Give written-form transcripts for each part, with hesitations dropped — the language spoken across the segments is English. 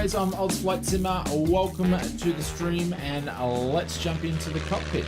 guys, I'm ausflightsimmer. Welcome to the stream and let's jump into the cockpit.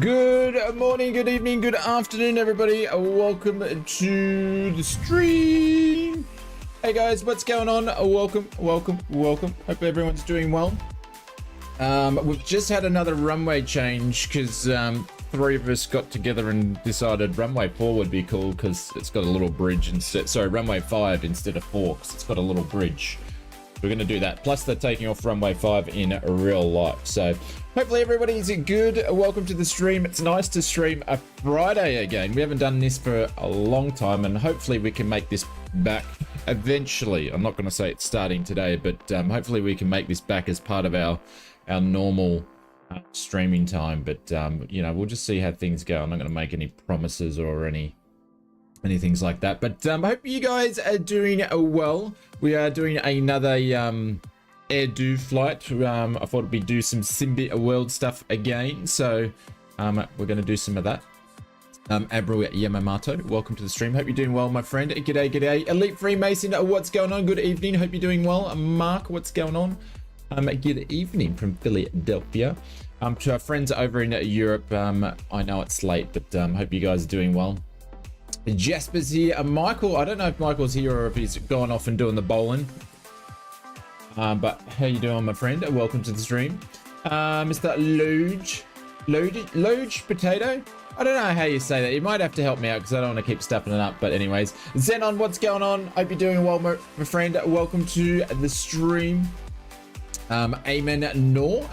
Good morning, good evening, good afternoon, everybody. Welcome to the stream. Hey guys, what's going on? Welcome. Hope everyone's doing well. We've just had another runway change because three of us got together and decided runway 4 would be cool because it's got a little bridge instead. Sorry, runway 5 instead of 4 because it's got a little bridge. We're going to do that. Plus, they're taking off runway 5 in real life. So, hopefully everybody's good. Welcome to the stream. It's nice to stream a Friday again. We haven't done this for a long time, and hopefully we can make this back eventually. I'm not going to say it's starting today, but hopefully we can make this back as part of our normal streaming time. But, you know, we'll just see how things go. I'm not going to make any promises or any things like that, but I hope you guys are doing well. We are doing another air-do flight. I thought we'd do some Simbit world stuff again, so we're going to do some of that. Abril Yamamoto, welcome to the stream. Hope you're doing well, my friend. G'day. Elite Freemason, what's going on? Good evening. Hope you're doing well. Mark, what's going on? Good evening from Philadelphia. To our friends over in Europe, I know it's late, but hope you guys are doing well. Jasper's here. Michael, I don't know if Michael's here or if he's gone off and doing the bowling. But how you doing, my friend? Welcome to the stream. Mr. Loge Potato. I don't know how you say that. You might have to help me out because I don't want to keep stuffing it up. But anyways, Xenon, what's going on? Hope you're doing well, my friend. Welcome to the stream. Amen Nor.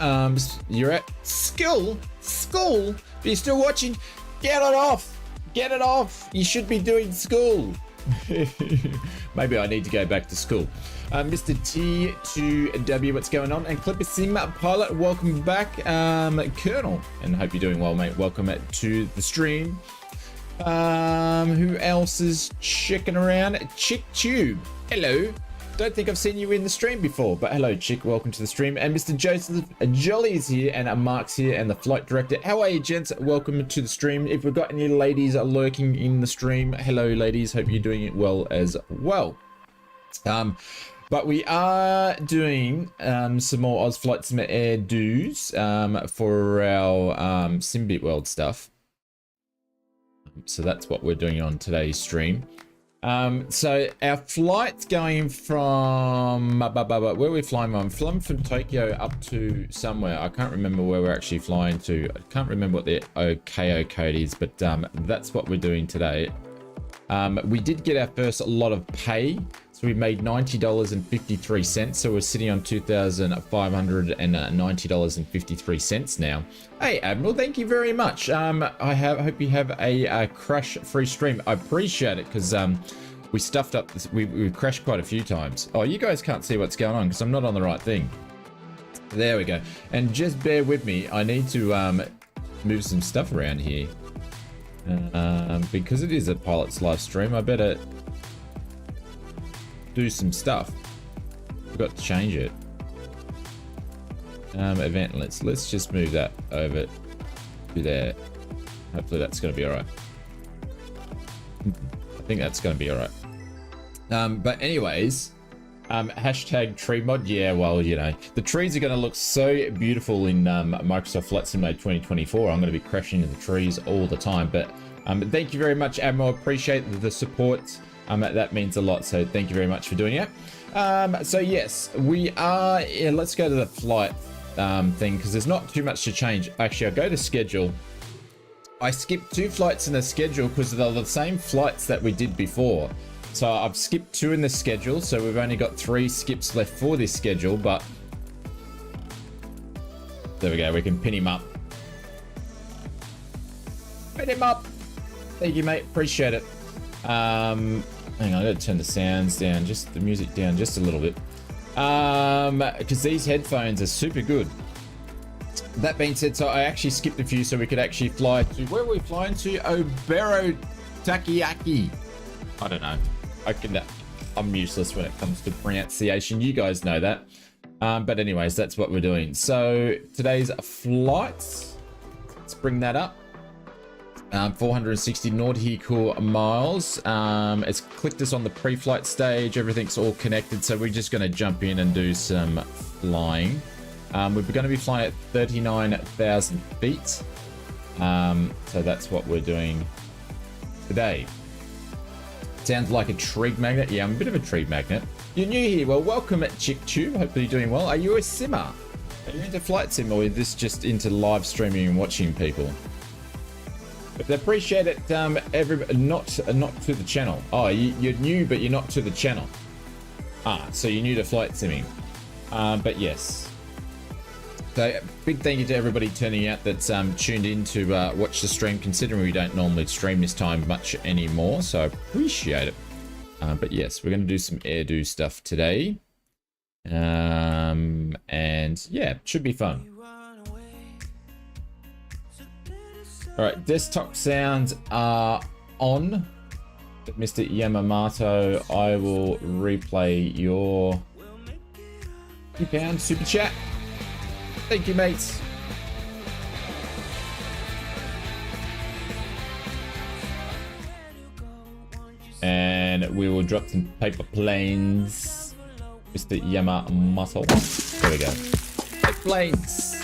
You're at school, but you're still watching. Get it off. Get it off. You should be doing school. Maybe I need to go back to school. Mr. T2W, what's going on? And Clipper Sim Pilot, welcome back. Colonel, and hope you're doing well, mate. Welcome to the stream. Who else is checking around? Chick Tube. Hello. Don't think I've seen you in the stream before, but hello, Chick. Welcome to the stream. And Mr. Joseph Jolly is here, and Mark's here, and the flight director. How are you, gents? Welcome to the stream. If we've got any ladies lurking in the stream, hello, ladies. Hope you're doing it well as well. But we are doing some more ausflightsimmer air do's for our Simbit World stuff. So that's what we're doing on today's stream. So our flight's going from where are we flying from? I'm flying from Tokyo up to somewhere. I can't remember where we're actually flying to. I can't remember what the OKO code is, but that's what we're doing today. We did get our first lot of pay, so we made $90.53. So we're sitting on $2,590.53 now. Hey Admiral, thank you very much. I hope you have a crash-free stream. I appreciate it because we stuffed up this. We crashed quite a few times. Oh, you guys can't see what's going on because I'm not on the right thing. There we go. And just bear with me. I need to move some stuff around here. Because it is a pilot's live stream, I better do some stuff. Forgot to change it. Event lists. Let's just move that over to there. Hopefully that's going to be all right. I think that's going to be all right. But anyways, hashtag tree mod. Yeah, well, you know, the trees are going to look so beautiful in Microsoft Flight Simulator 2024. I'm going to be crashing into the trees all the time. But thank you very much, Admiral. Appreciate the support. That means a lot. So thank you very much for doing it. So yes, we are. Yeah, let's go to the flight thing because there's not too much to change. Actually, I'll go to schedule. I skipped 2 flights in the schedule because they're the same flights that we did before. So I've skipped 2 in the schedule, so we've only got 3 skips left for this schedule, but there we go, we can pin him up. Pin him up! Thank you, mate, appreciate it. Hang on, I gotta turn the sounds down, just the music down just a little bit. Because these headphones are super good. That being said, so I actually skipped a few so we could actually fly to, where are we flying to? Obero Takiaki. I don't know. I'm useless when it comes to pronunciation. You guys know that. But anyways, that's what we're doing. So today's flights, let's bring that up. 460 nautical miles. It's clicked us on the pre-flight stage. Everything's all connected. So we're just going to jump in and do some flying. We're going to be flying at 39,000 feet. So that's what we're doing today. Sounds like a trig magnet. Yeah, I'm a bit of a trig magnet. You're new here. Well, welcome at ChickTube. Hopefully you're doing well. Are you a simmer? Are you into flight sim, or is this just into live streaming and watching people? But I appreciate it. Not to the channel. Oh, you're new, but you're not to the channel. So you're new to flight simming. But yes. So big thank you to everybody turning out that's tuned in to watch the stream, considering we don't normally stream this time much anymore, so I appreciate it. But yes, we're going to do some air-do stuff today. And yeah, it should be fun. Alright, desktop sounds are on. But Mr. Yamamoto, I will replay your £2 super chat. Thank you, mates. And we will drop some paper planes. Mr. Yamamoto. There we go. Paper planes.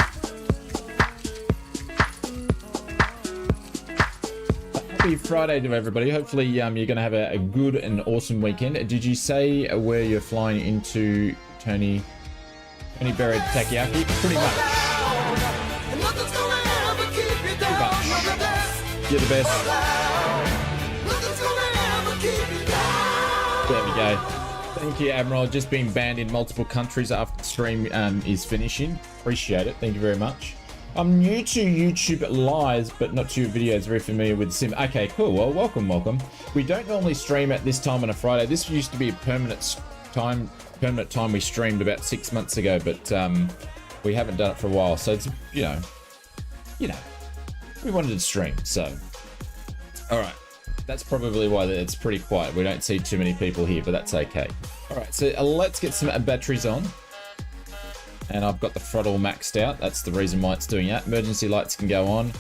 Happy Friday to everybody. Hopefully you're going to have a good and awesome weekend. Did you say where you're flying into, Tony? Tony buried Takiaki? Pretty much. You're the best. There we go. Thank you, Admiral. Just been banned in multiple countries after the stream is finishing. Appreciate it. Thank you very much. I'm new to YouTube Lives, but not to your videos. Very familiar with the sim. Okay, cool. Well, welcome. We don't normally stream at this time on a Friday. This used to be a permanent time we streamed about 6 months ago, but we haven't done it for a while. So it's, you know, we wanted to stream. So, all right. That's probably why it's pretty quiet. We don't see too many people here, but that's okay. All right, so let's get some batteries on. And I've got the throttle maxed out. That's the reason why it's doing that. Emergency lights can go on.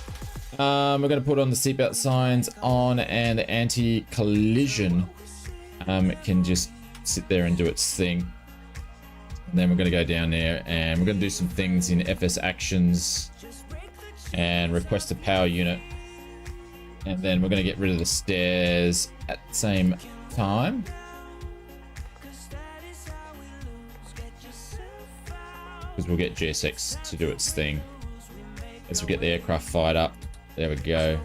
We're going to put on the seatbelt signs on, and the anti-collision can just sit there and do its thing. And then we're going to go down there and we're going to do some things in FS actions and request a power unit. And then we're going to get rid of the stairs at the same time. Because we'll get GSX to do its thing. As we get the aircraft fired up. There we go.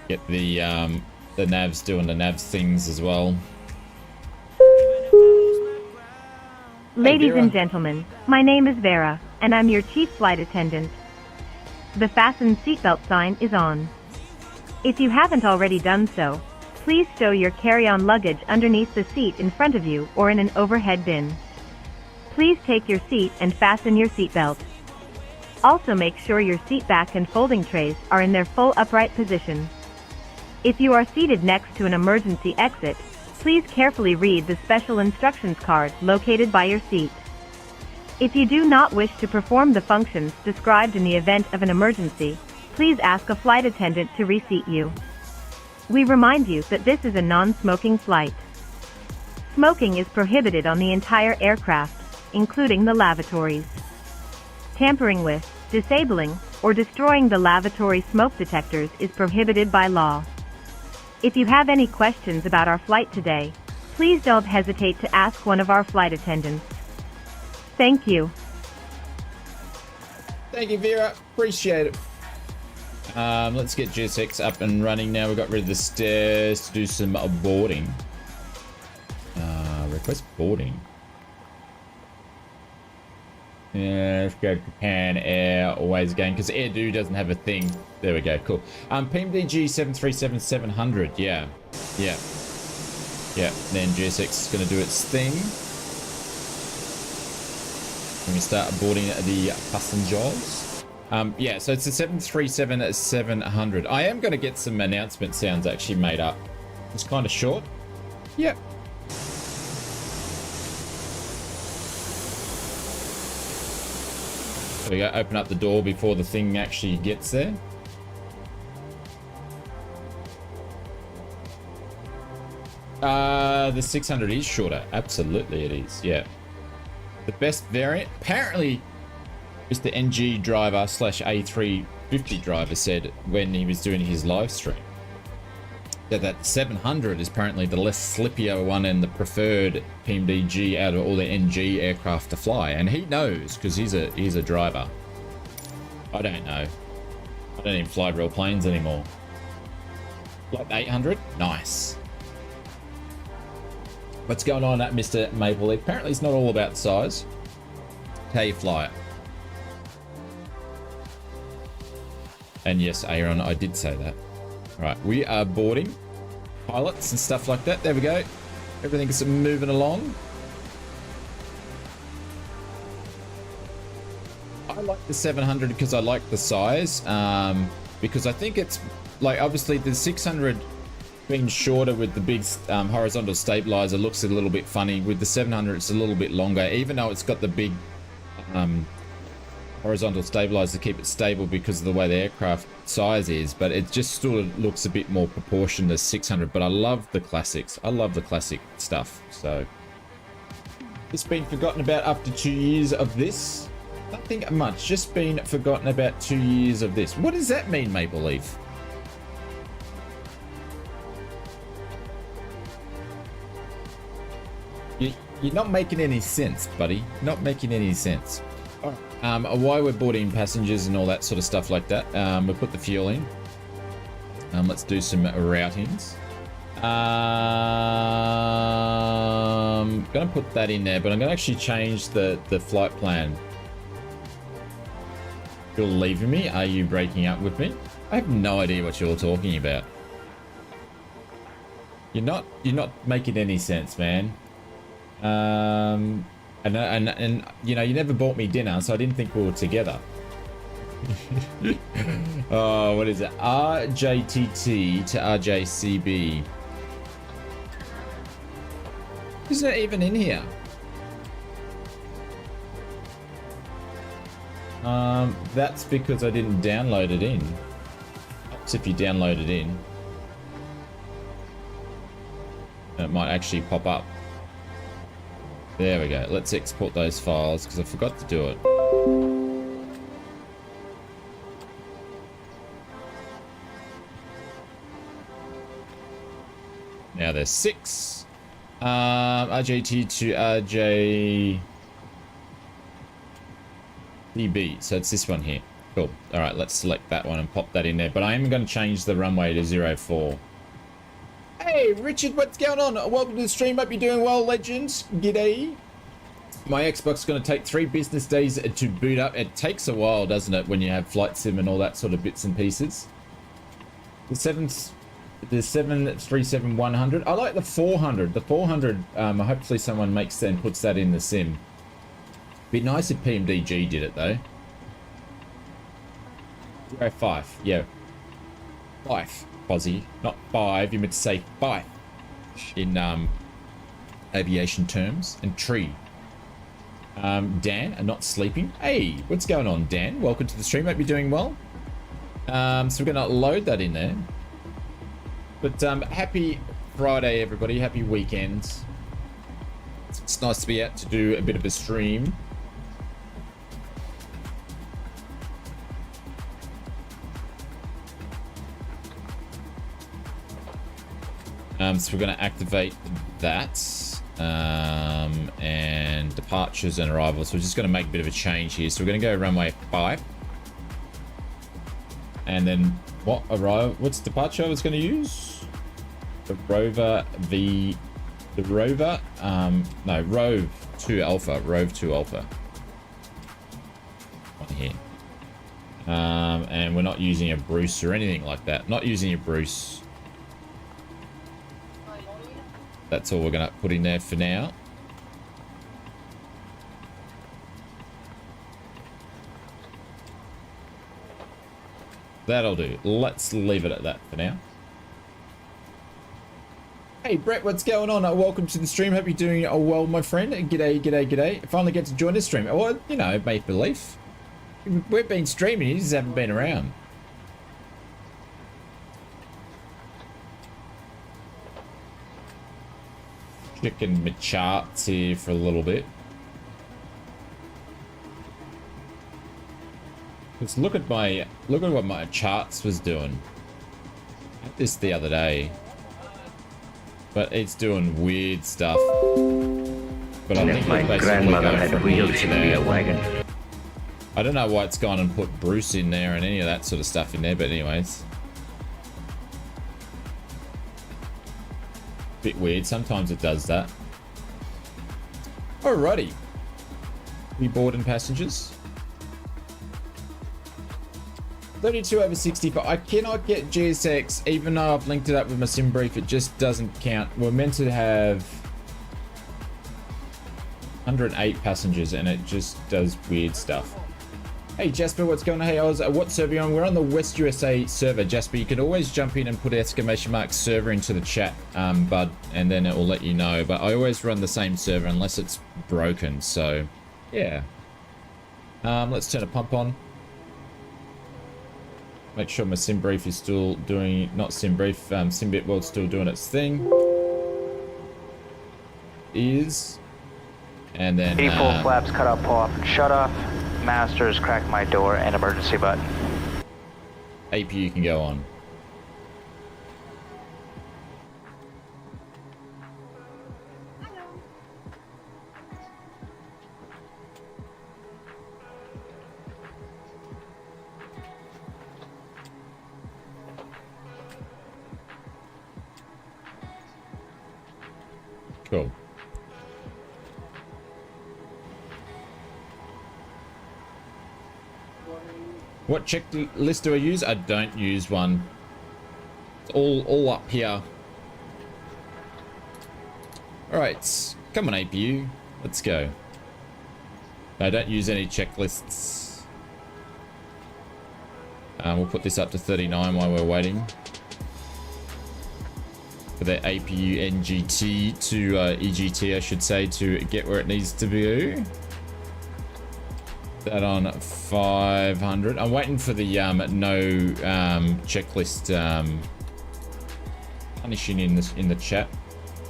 Get the navs doing the navs things as well. Ladies and gentlemen, my name is Vera, and I'm your chief flight attendant. The fasten seatbelt sign is on. If you haven't already done so, please stow your carry-on luggage underneath the seat in front of you or in an overhead bin. Please take your seat and fasten your seatbelt. Also make sure your seat back and folding trays are in their full upright position. If you are seated next to an emergency exit, please carefully read the special instructions card located by your seat. If you do not wish to perform the functions described in the event of an emergency, please ask a flight attendant to reseat you. We remind you that this is a non-smoking flight. Smoking is prohibited on the entire aircraft, including the lavatories. Tampering with, disabling, or destroying the lavatory smoke detectors is prohibited by law. If you have any questions about our flight today, please don't hesitate to ask one of our flight attendants. Thank you. Thank you, Vera. Appreciate it. Let's get GSX up and running now. We got rid of the stairs to do some boarding. Request boarding. Yeah, let's go Japan Air, always again, because AirDo doesn't have a thing. There we go, cool. PMDG 737-700, yeah. Then GSX is going to do its thing. We're going to start boarding the passengers. Yeah, so it's a 737-700. I am going to get some announcement sounds actually made up. It's kind of short. Yep. There we go, open up the door before the thing actually gets there. The 600 is shorter. Absolutely it is, yeah. The best variant, apparently Mr. NG driver / A350 driver said when he was doing his live stream that 700 is apparently the less slippier one and the preferred PMDG out of all the NG aircraft to fly, and he knows because he's a driver. I don't know. I don't even fly real planes anymore. Like 800, nice. What's going on at Mr. Maple Leaf? Apparently it's not all about size. It's how you fly it. And yes, Aaron, I did say that. Right, we are boarding pilots and stuff like that. There we go. Everything's moving along. I like the 700 because I like the size. Because I think it's like obviously the 600 being shorter with the big horizontal stabilizer looks a little bit funny. With the 700, it's a little bit longer, even though it's got the big horizontal stabilizer to keep it stable because of the way the aircraft size is, but it just sort of looks a bit more proportioned as 600. But I love the classics. I love the classic stuff. So it's been forgotten about after 2 years of this. Nothing much, just been forgotten about 2 years of this. What does that mean, Maple Leaf? You're not making any sense, buddy. Not making any sense. Why we're boarding passengers and all that sort of stuff like that. We'll put the fuel in. Let's do some routings. Gonna put that in there, but I'm gonna actually change the flight plan. You're leaving me? Are you breaking up with me? I have no idea what you're talking about. You're not making any sense, man. And you know, you never bought me dinner, so I didn't think we were together. Oh, what is it? RJTT to RJCB. Isn't it even in here? That's because I didn't download it in. That's if you download it in. It might actually pop up. There we go. Let's export those files because I forgot to do it. Now there's 6. RJT to RJCB. So it's this one here. Cool. All right, let's select that one and pop that in there. But I am going to change the runway to 04. Hey, Richard, what's going on? Welcome to the stream. Hope you're doing well, legends. G'day. My Xbox is going to take 3 business days to boot up. It takes a while, doesn't it, when you have flight sim and all that sort of bits and pieces. The 737-100. I like the 400. The 400, hopefully someone makes that and puts that in the sim. Be nice if PMDG did it, though. 05. Yeah. 5. Aussie. Not 5. You meant to say 5 in aviation terms. And tree. Dan, not sleeping. Hey, what's going on, Dan? Welcome to the stream. Hope you're doing well. So we're going to load that in there. But happy Friday, everybody. Happy weekend. It's nice to be out to do a bit of a stream. So we're going to activate that. And departures and arrivals. So we're just going to make a bit of a change here. So we're going to go runway 5. And then what's departure I was going to use? The Rover no, Rove 2 Alpha. Rove 2 Alpha. On here. And we're not using a Bruce or anything like that. Not using a Bruce. That's all we're going to put in there for now. That'll do. Let's leave it at that for now. Hey Brett, what's going on? Welcome to the stream. Hope you're doing well, my friend. G'day, g'day, g'day. Finally get to join the stream. Well, you know, make believe. We've been streaming, you just haven't been around. Checking my charts here for a little bit. Let's look at what my charts was doing. I had this the other day, but it's doing weird stuff. But I think my grandmother had wheels in a wagon. I don't know why it's gone and put Bruce in there and any of that sort of stuff in there, but anyways. Bit weird, sometimes it does that. Alrighty. We boarding passengers. 32/60, but I cannot get GSX, even though I've linked it up with my sim brief, it just doesn't count. We're meant to have 108 passengers and it just does weird stuff. Hey Jasper, what's going on? Hey, what server are you on? We're on the West USA server, Jasper. You can always jump in and put / server into the chat, bud, and then it will let you know. But I always run the same server unless it's broken, so yeah. Let's turn a pump on. Make sure my sim brief is still doing, not sim brief, Simbit World's still doing its thing. And then full flaps cut up, pull off and shut off. Masters, crack my door, and emergency button. APU can go on. Cool. What checklist do I use? I don't use one. It's all up here. All right, come on APU, let's go. I don't use any checklists. We'll put this up to 39 while we're waiting for the APU NGT to EGT, I should say, to get where it needs to be. That on 500. I'm waiting for the no checklist punishing in the chat.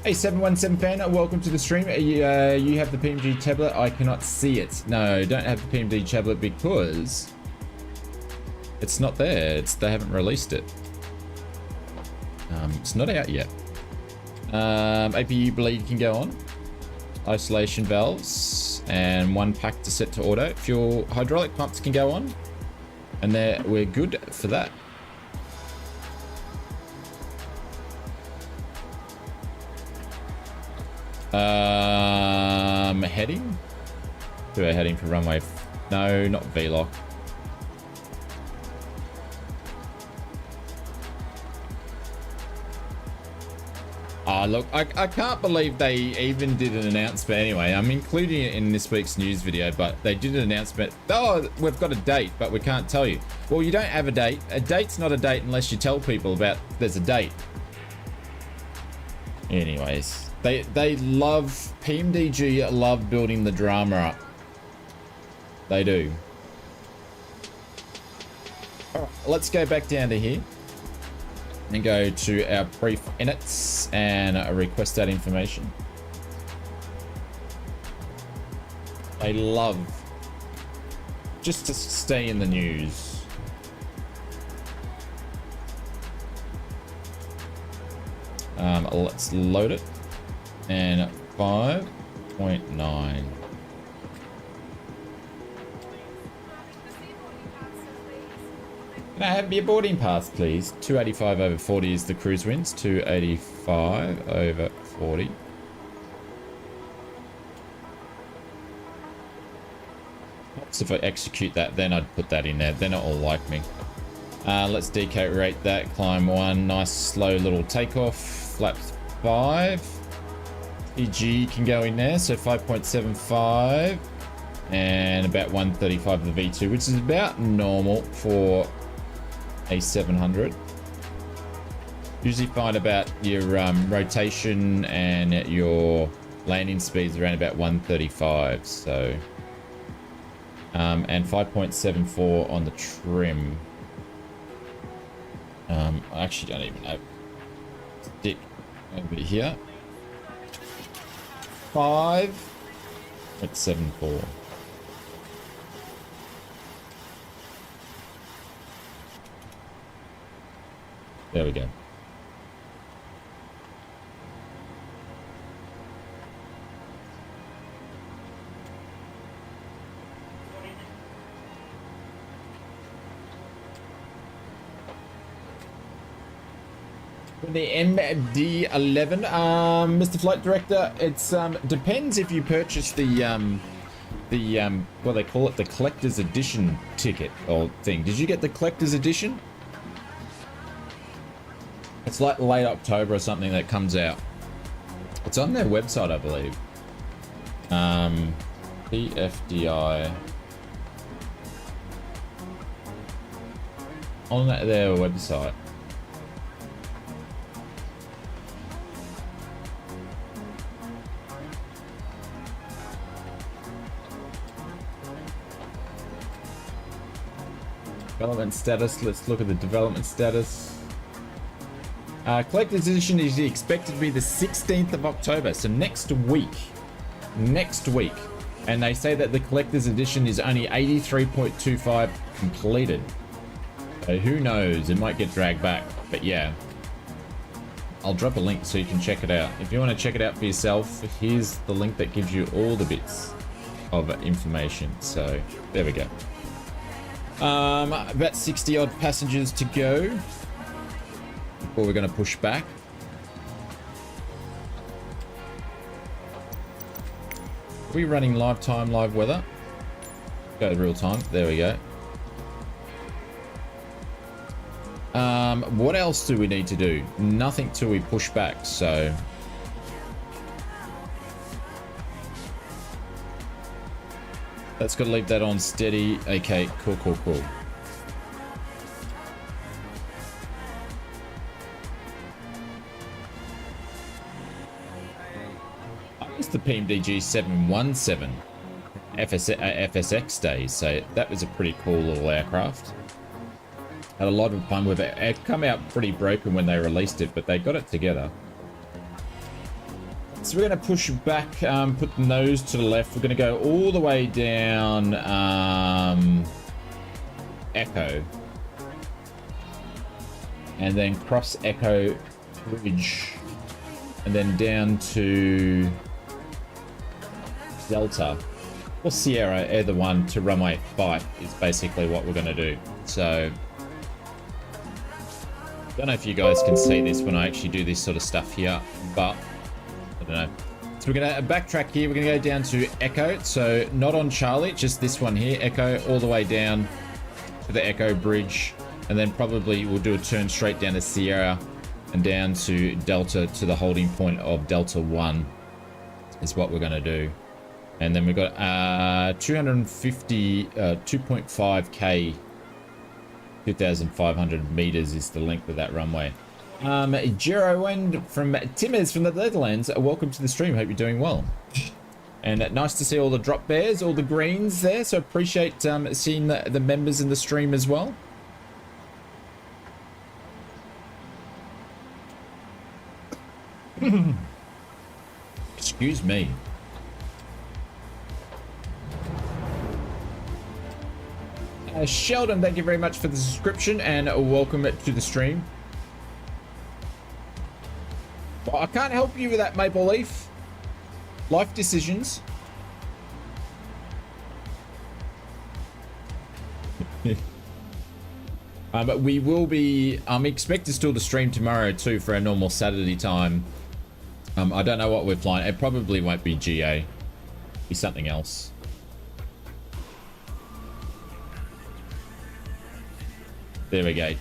Hey, 717 fan, welcome to the stream. You have the PMG tablet. I cannot see it. No, don't have the PMG tablet because it's not there. They haven't released it. It's not out yet. APU bleed can go on. Isolation valves and 1 pack to set to auto. Fuel hydraulic pumps can go on, and we're good for that. Heading? We're heading for runway. No, not VLOC. Oh, look, I can't believe they even did an announcement anyway. I'm including it in this week's news video, but they did an announcement. Oh, we've got a date, but we can't tell you. Well, you don't have a date. A date's not a date unless you tell people about there's a date. Anyways, they love, PMDG love building the drama up. They do. All right, let's go back down to here and go to our brief inits and request that information. They love just to stay in the news. Let's load it. And 5.9. Can I have your boarding pass, please? 285 over 40 is the cruise winds. 285 over 40. Perhaps if I execute that, then I'd put that in there. They're not all like me. Let's decode rate that. Climb 1. Nice slow little takeoff. Flaps 5. EG can go in there. So 5.75. And about 135 of the V2, which is about normal for a 700. Usually find about your rotation and your landing speeds around about 135. So and 5.74 on the trim. I actually don't even know. Stick over here. 5.74. There we go. The MD11, Mr. Flight Director, it's depends if you purchase the what they call it, the collector's edition ticket or thing. Did you get the collector's edition? It's like late October or something that comes out. It's on their website, I believe. PFDI. On their website. Development status. Let's look at the development status. Collector's edition is expected to be the 16th of October, so next week. Next week. And they say that the collector's edition is only 83.25 completed. So who knows? It might get dragged back. But yeah. I'll drop a link so you can check it out. If you want to check it out for yourself, here's the link that gives you all the bits of information. So there we go. About 60 odd passengers to go before we're going to push back. Are we running live time, live weather? Go real time. There we go. What else do we need to do? Nothing till we push back, so that's got to leave that on steady. Okay, cool. the PMDG 717 FSX days, so that was a pretty cool little aircraft. Had a lot of fun with it. It come out pretty broken when they released it, but they got it together. So we're going to push back, put the nose to the left. We're going to go all the way down Echo. And then cross Echo Bridge. And then down to Delta. Or Sierra, either one, to runway 5 is basically what we're going to do. So, don't know if you guys can see this when I actually do this sort of stuff here, but I don't know. So we're going to backtrack here. We're going to go down to Echo. So not on Charlie, just this one here, Echo, all the way down to the Echo Bridge. And then probably we'll do a turn straight down to Sierra and down to Delta, to the holding point of Delta 1 is what we're going to do. And then we've got 250, 2.5k, 2,500 meters is the length of that runway. Jero and from Timmers from the Netherlands, welcome to the stream. Hope you're doing well. And nice to see all the drop bears, all the greens there. So appreciate seeing the members in the stream as well. Excuse me. Sheldon, thank you very much for the subscription and welcome to the stream. Well, I can't help you with that, Maple Leaf. Life decisions. But we will be, expect to still the stream tomorrow too for our normal Saturday time. I don't know what we're flying. It probably won't be GA. It'll be something else. There we go.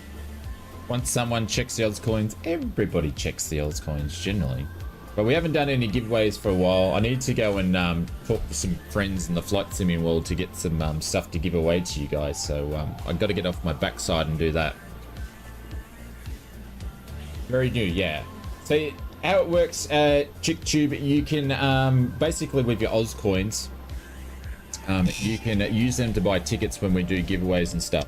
Once someone checks the odds coins, everybody checks the odds coins generally. But we haven't done any giveaways for a while. I need to go and talk to some friends in the flight simming world to get some stuff to give away to you guys. So I've got to get off my backside and do that. Very new, yeah. So how it works, ChickTube, you can basically with your Oz coins, you can use them to buy tickets when we do giveaways and stuff.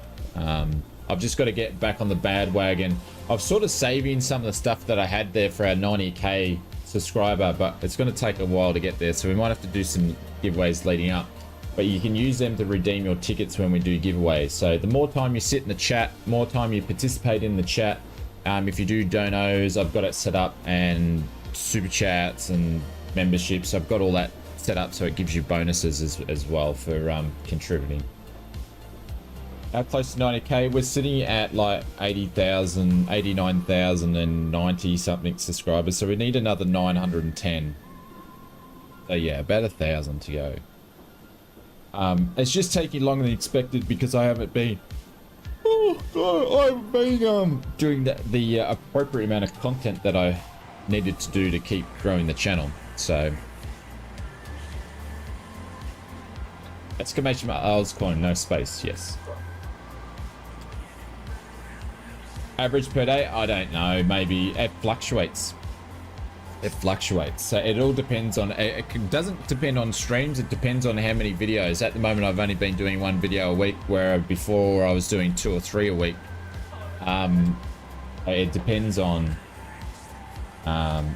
I've just got to get back on the bandwagon. I've sort of saving some of the stuff that I had there for our 90k subscriber, but it's going to take a while to get there, so we might have to do some giveaways leading up. But you can use them to redeem your tickets when we do giveaways. So the more time you sit in the chat, more time you participate in the chat. If you do donos, I've got it set up, and super chats and memberships, I've got all that set up so it gives you bonuses as well for contributing. How close to 90k? We're sitting at like 80,000, 89,090 something subscribers, so we need another 910. So yeah, about 1,000 to go. It's just taking longer than expected because I haven't been. Oh God, I haven't been doing the appropriate amount of content that I needed to do to keep growing the channel. So. Exclamation mark, Oscoin, no space, yes. Average per day, I don't know, maybe it fluctuates. It fluctuates, so it all depends on, it doesn't depend on streams, it depends on how many videos. At the moment I've only been doing 1 video a week, where before I was doing 2 or 3 a week. It depends on,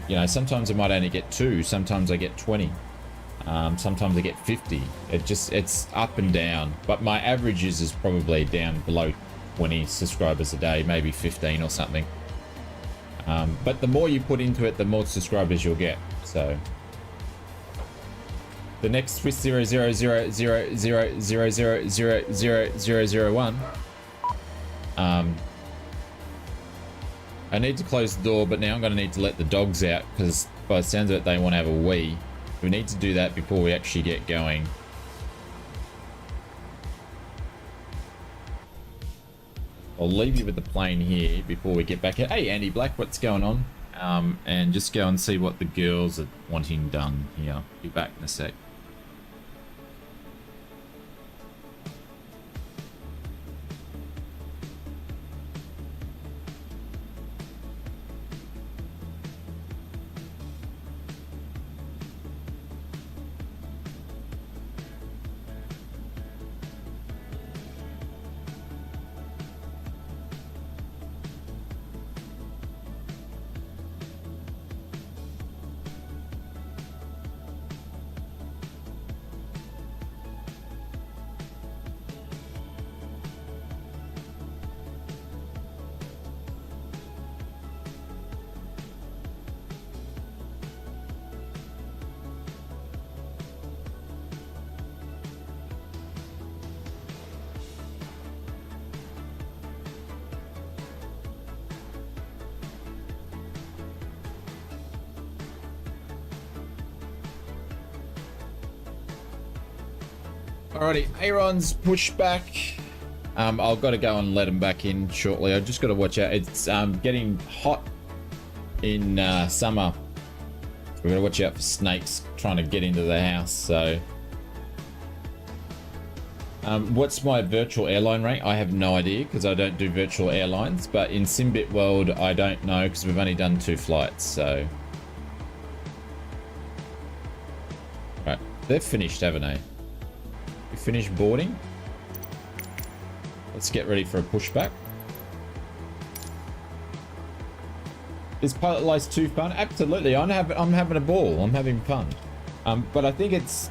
you know, sometimes I might only get 2, sometimes I get 20. Sometimes I get 50. It's up and down, but my average is probably down below 20 subscribers a day, maybe 15 or something. But the more you put into it, the more subscribers you'll get. So the next Swiss 0000000000001. I need to close the door, but now I'm going to need to let the dogs out because by the sounds of it, they want to have a wee. We need to do that before we actually get going. I'll leave you with the plane here before we get back here. Hey, Andy Black, what's going on? And just go and see what the girls are wanting done here. Be back in a sec. Alrighty, Aaron's Pushback. I've got to go and let him back in shortly. I just got to watch out. It's getting hot in summer. So we've got to watch out for snakes trying to get into the house. So, what's my virtual airline rate? I have no idea because I don't do virtual airlines. But in Simbit World, I don't know because we've only done 2 flights. So, right, they've finished, haven't they? We finished boarding. Let's get ready for a pushback. Is Pilot Lice 2 fun? Absolutely. I'm having a ball. I'm having fun. But I think it's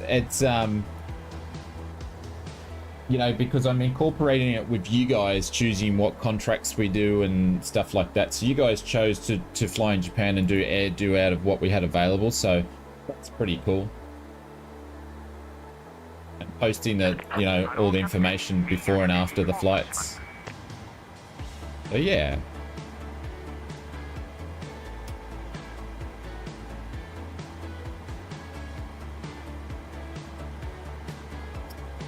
you know, because I'm incorporating it with you guys choosing what contracts we do and stuff like that. So you guys chose to fly in Japan and do air due out of what we had available. So that's pretty cool. And posting the, you know, all the information before and after the flights. So yeah.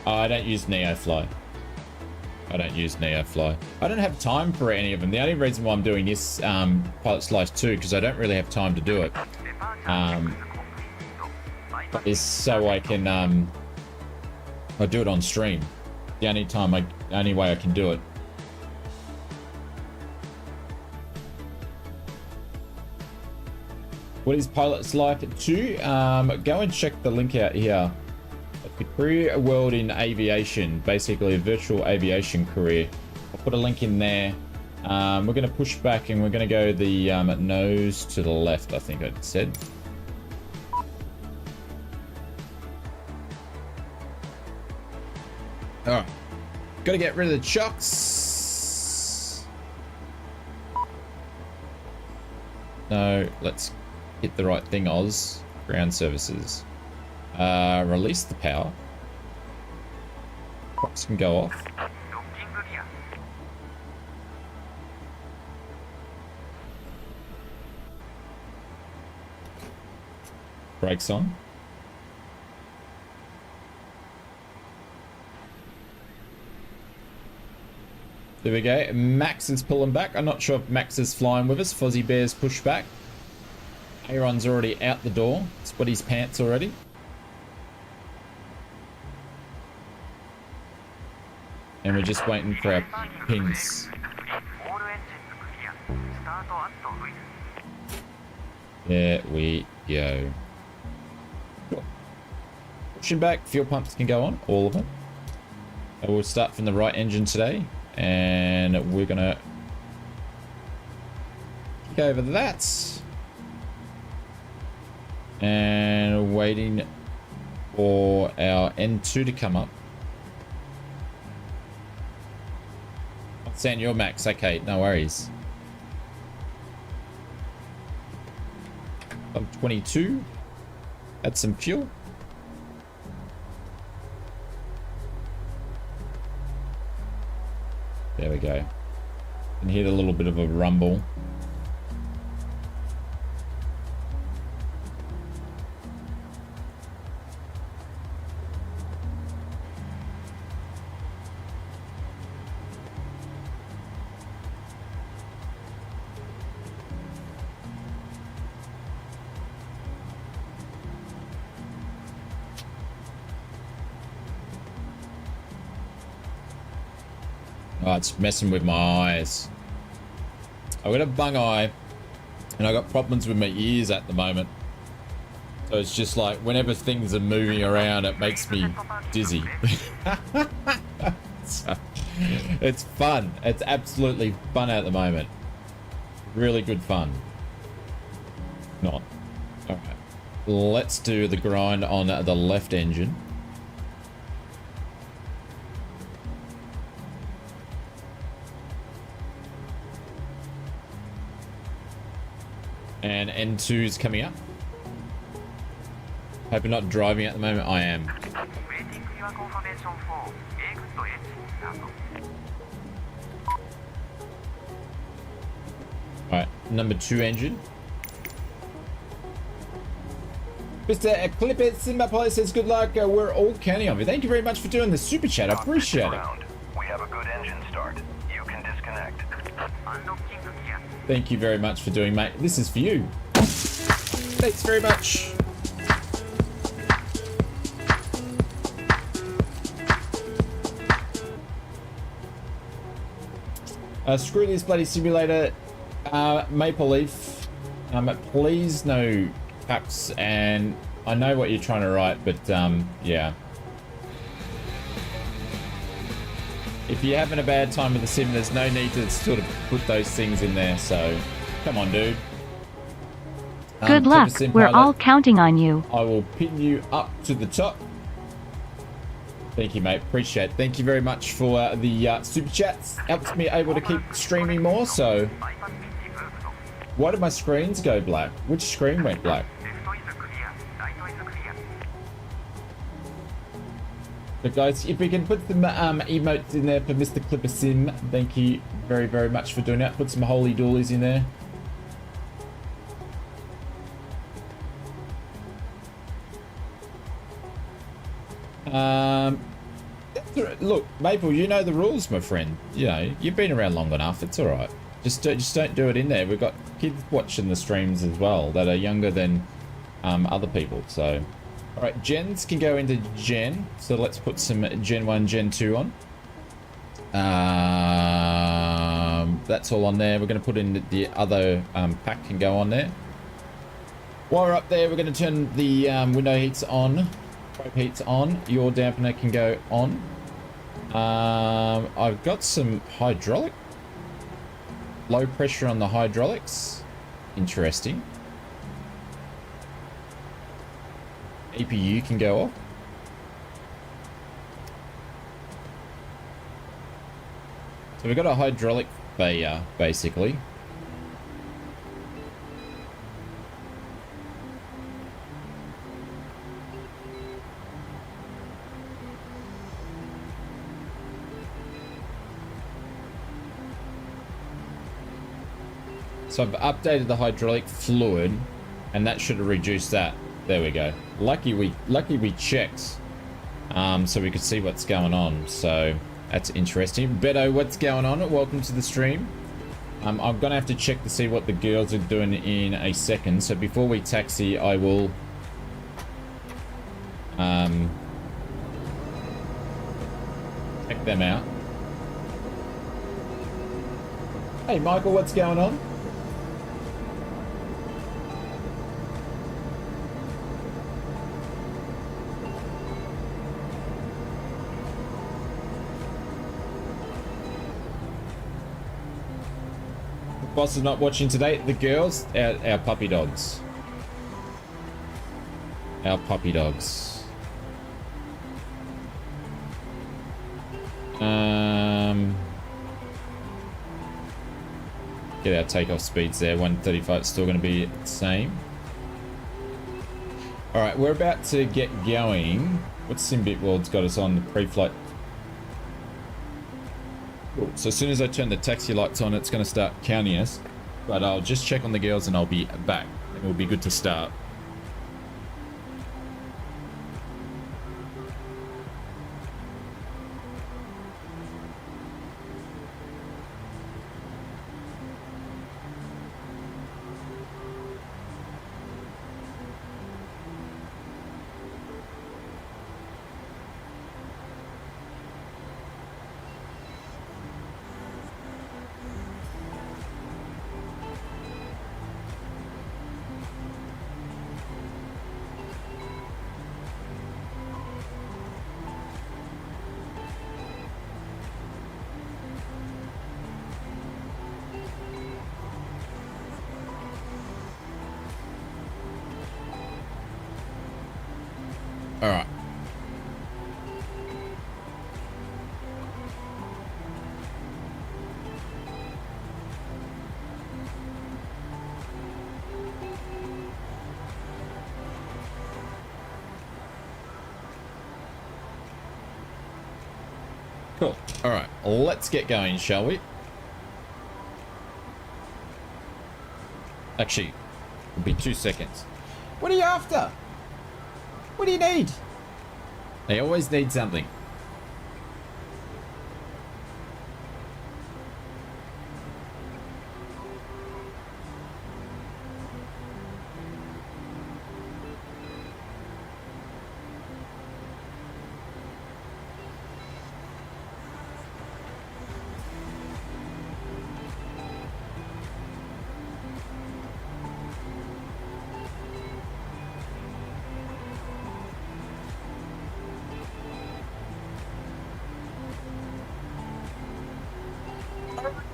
I don't use NeoFly. I don't use NeoFly. I don't have time for any of them. The only reason why I'm doing this Pilot Slice 2, because I don't really have time to do it, is so I can I do it on stream. The only way I can do it. What is Pilot's Life 2? Go and check the link out here. The career world in aviation, basically a virtual aviation career. I'll put a link in there. We're going to push back and we're going to go the nose to the left, I think I said. Alright, got to get rid of the chocks. No, let's hit the right thing, Oz. Ground services. Release the power. Props can go off. Brakes on. There we go. Max is pulling back. I'm not sure if Max is flying with us. Fozzie Bear's push back. Aaron's already out the door. Spot his pants already. And we're just waiting for our pins. There we go. Pushing back, fuel pumps can go on, all of them. And we'll start from the right engine today. And we're gonna kick over that. And waiting for our N2 to come up. Saying you're max, okay, no worries. I'm 22. Add some fuel. There we go. And hit a little bit of a rumble. Oh, it's messing with my eyes. I've got a bung eye and I've got problems with my ears at the moment. So it's just like whenever things are moving around, it makes me dizzy. So, it's fun. It's absolutely fun at the moment. Really good fun. Not. All right. Let's do the grind on the left engine. And N2 is coming up. Hope you're not driving at the moment. I am. Alright, number 2 engine. Mr. Clipper Simba says good luck. We're all counting on you. Thank you very much for doing the super chat. I appreciate it. We have a good engine start. You can disconnect. Thank you very much for doing, mate. This is for you. Thanks very much. Screw this bloody simulator. Maple Leaf. Please no cups, and I know what you're trying to write, but yeah. If you're having a bad time with the sim, there's no need to sort of put those things in there, so come on, dude. Good luck. We're all counting on you. I will pin you up to the top. Thank you, mate. Appreciate it. Thank you very much for the super chats. Helps me able to keep streaming more, so... Why did my screens go black? Which screen went black? But guys, if we can put some emotes in there for Mr. Clipper Sim, thank you very, very much for doing that. Put some holy doolies in there. Look, Maple, you know the rules, my friend. You know, you've been around long enough. It's all right. Just don't do it in there. We've got kids watching the streams as well that are younger than other people. So, all right, gens can go into Gen. So let's put some Gen 1, Gen 2 on. That's all on there. We're going to put in the other pack can go on there. While we're up there, we're going to turn the window heats on. Probe heats on. Your dampener can go on. I've got some hydraulic. Low pressure on the hydraulics. Interesting. EPU can go off. So we've got a hydraulic failure, basically. So I've updated the hydraulic fluid, and that should have reduced that. There we go. Lucky we checked, so we could see what's going on. So that's interesting. Beto, what's going on? Welcome to the stream. I'm gonna have to check to see what the girls are doing in a second. So before we taxi, I will check them out. Hey Michael, what's going on? Boss is not watching today. The girls, our puppy dogs. Our puppy dogs. Get our takeoff speeds there. 135 still going to be the same. All right, we're about to get going. What's Simbit World's got us on the pre-flight? Cool. So as soon as I turn the taxi lights on, it's going to start counting us. But I'll just check on the girls and I'll be back. And we'll be good to start. All right. Cool. All right. Let's get going, shall we? Actually, it'll be 2 seconds. What are you after? What do you need? They always need something.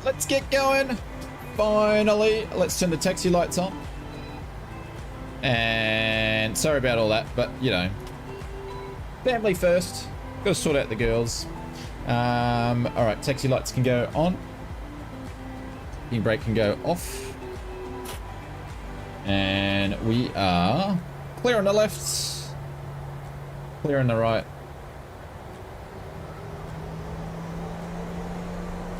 Let's get going. Finally, let's turn the taxi lights on. And sorry about all that, but you know, family first. Got to sort out the girls. All right, taxi lights can go on. Parking brake can go off. And we are clear on the left, clear on the right.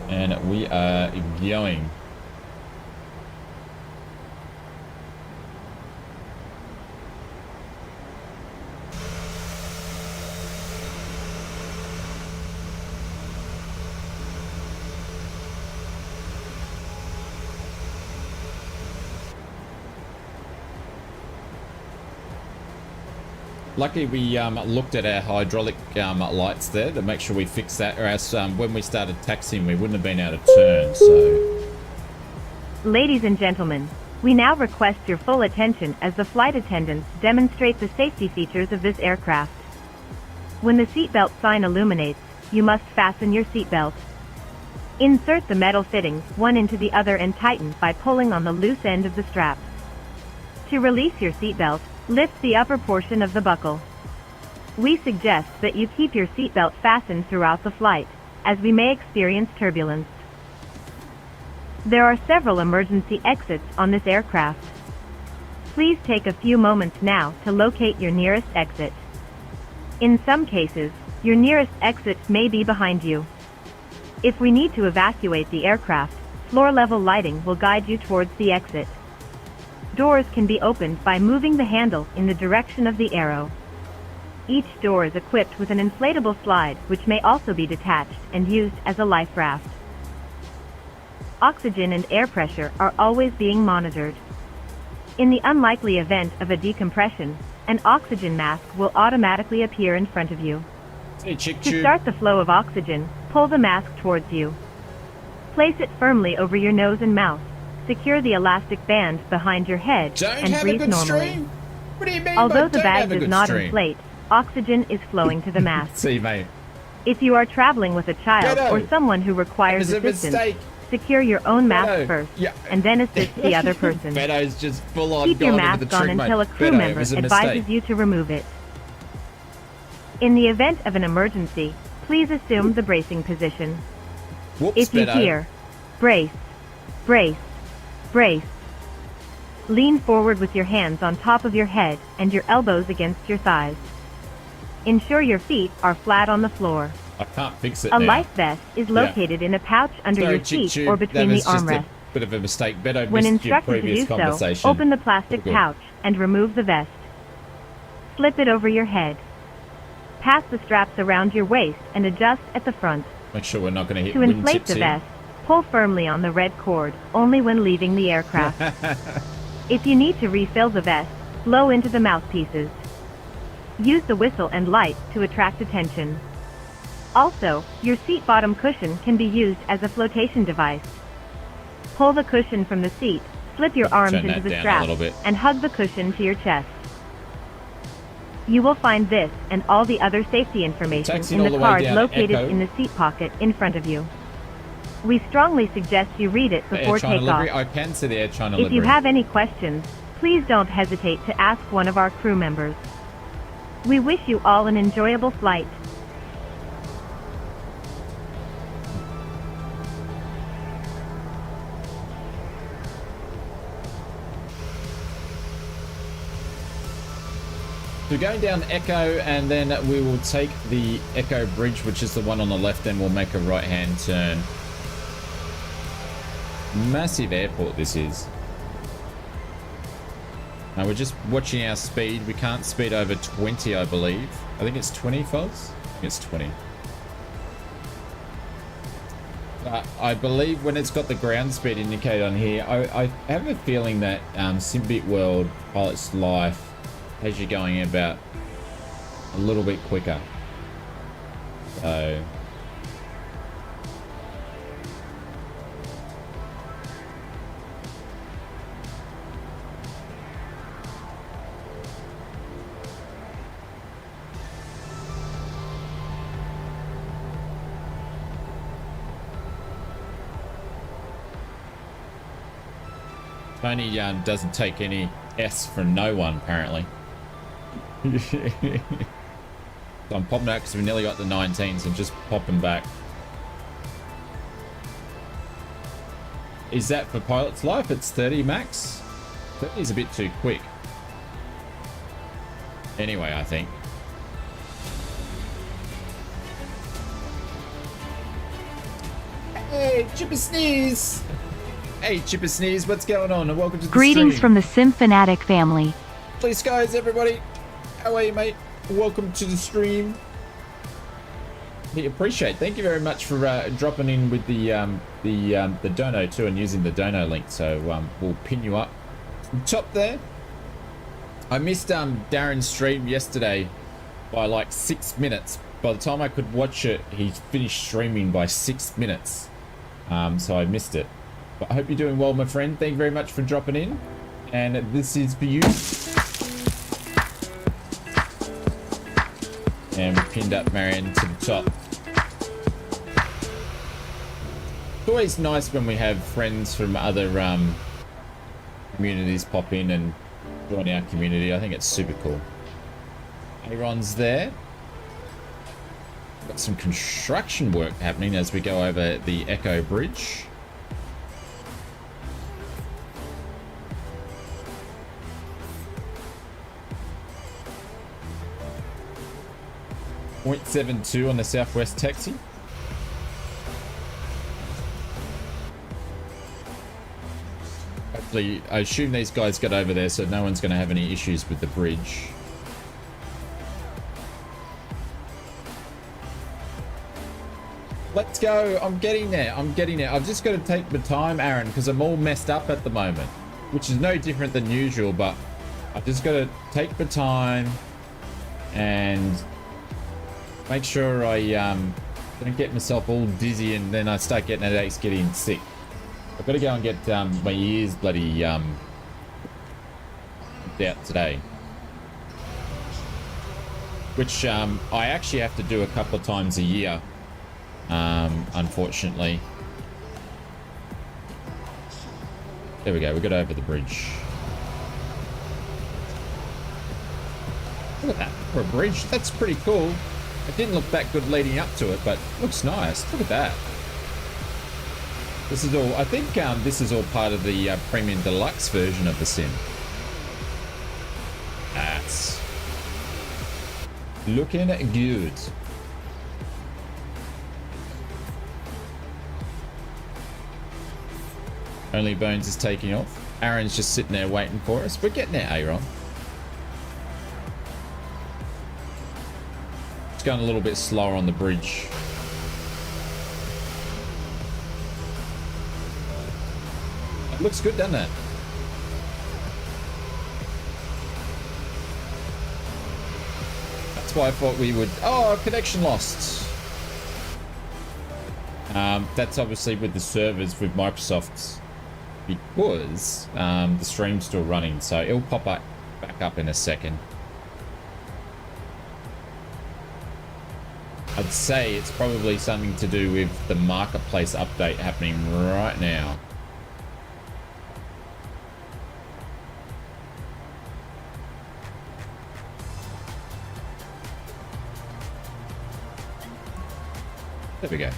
And we are going. Luckily we looked at our hydraulic lights there to make sure we fixed that, or else when we started taxiing we wouldn't have been able to turn, so... Ladies and gentlemen, we now request your full attention as the flight attendants demonstrate the safety features of this aircraft. When the seatbelt sign illuminates, you must fasten your seatbelt. Insert the metal fittings one into the other and tighten by pulling on the loose end of the strap. To release your seatbelt, lift the upper portion of the buckle. We suggest that you keep your seatbelt fastened throughout the flight, as we may experience turbulence. There are several emergency exits on this aircraft. Please take a few moments now to locate your nearest exit. In some cases, your nearest exit may be behind you. If we need to evacuate the aircraft, floor-level lighting will guide you towards the exit. Doors can be opened by moving the handle in the direction of the arrow. Each door is equipped with an inflatable slide which may also be detached and used as a life raft. Oxygen and air pressure are always being monitored. In the unlikely event of a decompression, an oxygen mask will automatically appear in front of you. Hey, chick To tube. start the flow of oxygen, pull the mask towards you. Place it firmly over your nose and mouth. Secure the elastic band behind your head Don't and have a breathe good normally. stream? What do you mean Although by the don't have bag a does good not stream? inflate, oxygen is flowing to the mask. See, mate. If you are traveling with a child Beto, or someone who requires it was a assistance, mistake. secure your own mask Beto, first, yeah. and then assist the other person. Beto's just full on Keep your gone over the mask on trick, until mate. a crew Beto, it member was a advises mistake. you to remove it. In the event of an emergency, please assume the bracing position. Whoops, If you Beto. hear, brace, brace, brace, lean forward with your hands on top of your head and your elbows against your thighs. Ensure your feet are flat on the floor. I can't fix it A now. life vest is located in a pouch under Sorry, your chick seat tube. or between That the was just armrests. a bit of a mistake. Beto When missed your instructed to previous do so, conversation. open the plastic All good. pouch and remove the vest. Slip it over your head. Pass the straps around your waist and adjust at the front. Make sure we're not going to hit To wing inflate tips the here. vest, pull firmly on the red cord, only when leaving the aircraft. If you need to refill the vest, blow into the mouthpieces. Use the whistle and light to attract attention. Also, your seat bottom cushion can be used as a flotation device. Pull the cushion from the seat, slip your arms Turn into that the down a strap, little bit. and hug the cushion to your chest. You will find this and all the other safety information Taxiing in all the the way card down located Echo. in the seat pocket in front of you. We strongly suggest you read it The before air China takeoff. livery. I can see the air China If livery. you have any questions, please don't hesitate to ask one of our crew members. We wish you all an enjoyable flight. We're going down Echo, and then we will take the Echo Bridge, which is the one on the left, and we'll make a right-hand turn. Massive airport this is. We're just watching our speed. We can't speed over 20, I believe. I think it's 20, Foz? I think it's 20. I believe when it's got the ground speed indicator on here, I have a feeling that Simbit World Pilot's Life has you going about a little bit quicker. So... Tony doesn't take any S from no one, apparently. So I'm popping out because we nearly got the 19, so I'm just popping back. Is that for Pilot's Life? It's 30 max? 30 is a bit too quick. Anyway, I think. Hey, Chipper Sneeze! Hey, Chipper Sneeze, what's going on? And welcome to the Greetings stream. from the Sim Fanatic family. Please, guys, everybody. How are you, mate? Welcome to the stream. We appreciate. Thank you very much for dropping in with the dono too, and using the dono link. So we'll pin you up top there. I missed Darren's stream yesterday by like 6 minutes. By the time I could watch it, he finished streaming by 6 minutes. So I missed it. But I hope you're doing well, my friend. Thank you very much for dropping in. And this is for you. And we pinned up Marion to the top. It's always nice when we have friends from other communities pop in and join our community. I think it's super cool. Aaron's there. Got some construction work happening as we go over the Echo Bridge. .72 on the Southwest taxi. Hopefully, I assume these guys got over there, so no one's going to have any issues with the bridge. Let's go. I'm getting there. I'm getting there. I've just got to take my time, Aaron, because I'm all messed up at the moment, which is no different than usual, but I've just got to take my time and make sure I don't get myself all dizzy and then I start getting headaches, getting sick. I've got to go and get my ears bloody out today. Which I actually have to do a couple of times a year, unfortunately. There we go, we got over the bridge. Look at that, for a bridge, that's pretty cool. It didn't look that good leading up to it, but looks nice. Look at that. This is all, I think this is all part of the Premium Deluxe version of the sim. That's looking good. Only Bones is taking off. Aaron's just sitting there waiting for us. We're getting there, Aaron. Going a little bit slower on the bridge. It looks good, doesn't it? That's why I thought we would... Oh, connection lost. That's obviously with the servers with Microsoft, because the stream's still running, so it'll pop up back up in a second. I'd say it's probably something to do with the marketplace update happening right now. There we go.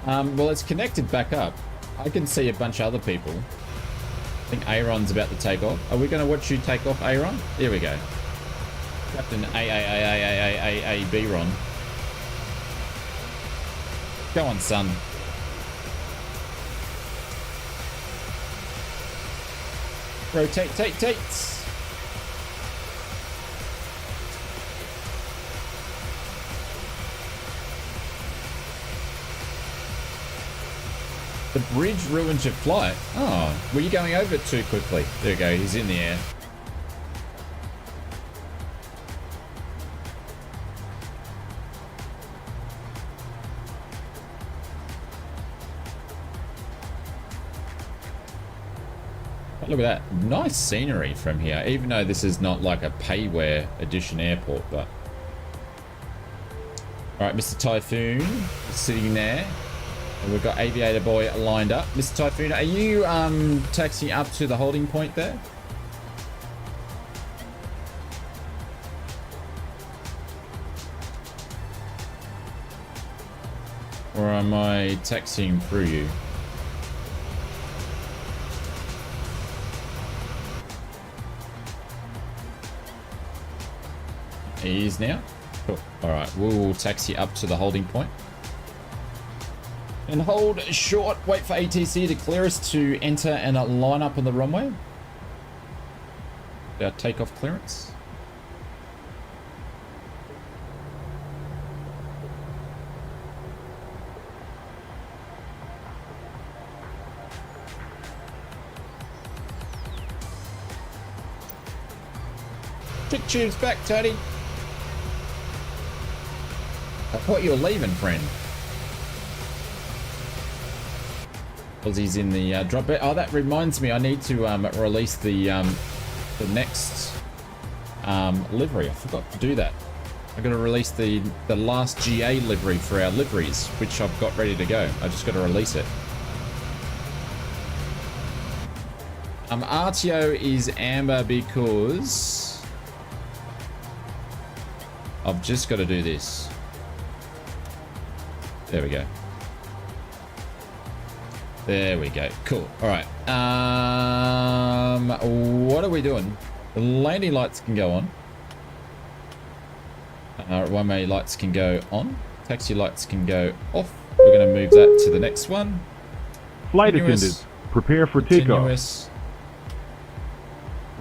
Well, it's connected back up. I can see a bunch of other people. I think Aaron's about to take off. Are we going to watch you take off, Aaron? There we go. Captain A-A-A-A-A-A-A-B-Ron. Go on, son. Rotate, tate. The bridge ruins your flight. Oh, were you going over it too quickly? There you go, he's in the air. Look at that. Nice scenery from here, even though this is not like a payware edition airport, but... Alright, Mr. Typhoon is sitting there. And we've got Aviator Boy lined up. Mr. Typhoon, are you taxiing up to the holding point there? Or am I taxiing through you? He is now. Cool. Alright, we'll taxi up to the holding point. And hold short, wait for ATC to clear us to enter and line up on the runway. Our takeoff clearance. Tick tubes back, Tony. I thought you were leaving, friend. Aussie's in the drop bit. Oh, that reminds me, I need to release the next livery. I forgot to do that. I've got to release the last GA livery for our liveries, which I've got ready to go. I just got to release it. RTO is amber because I've just got to do this. There we go. There we go. Cool. All right. What are we doing? The landing lights can go on. Runway lights can go on. Taxi lights can go off. We're going to move that to the next one. Flight attendants, prepare for takeoff. Continuous.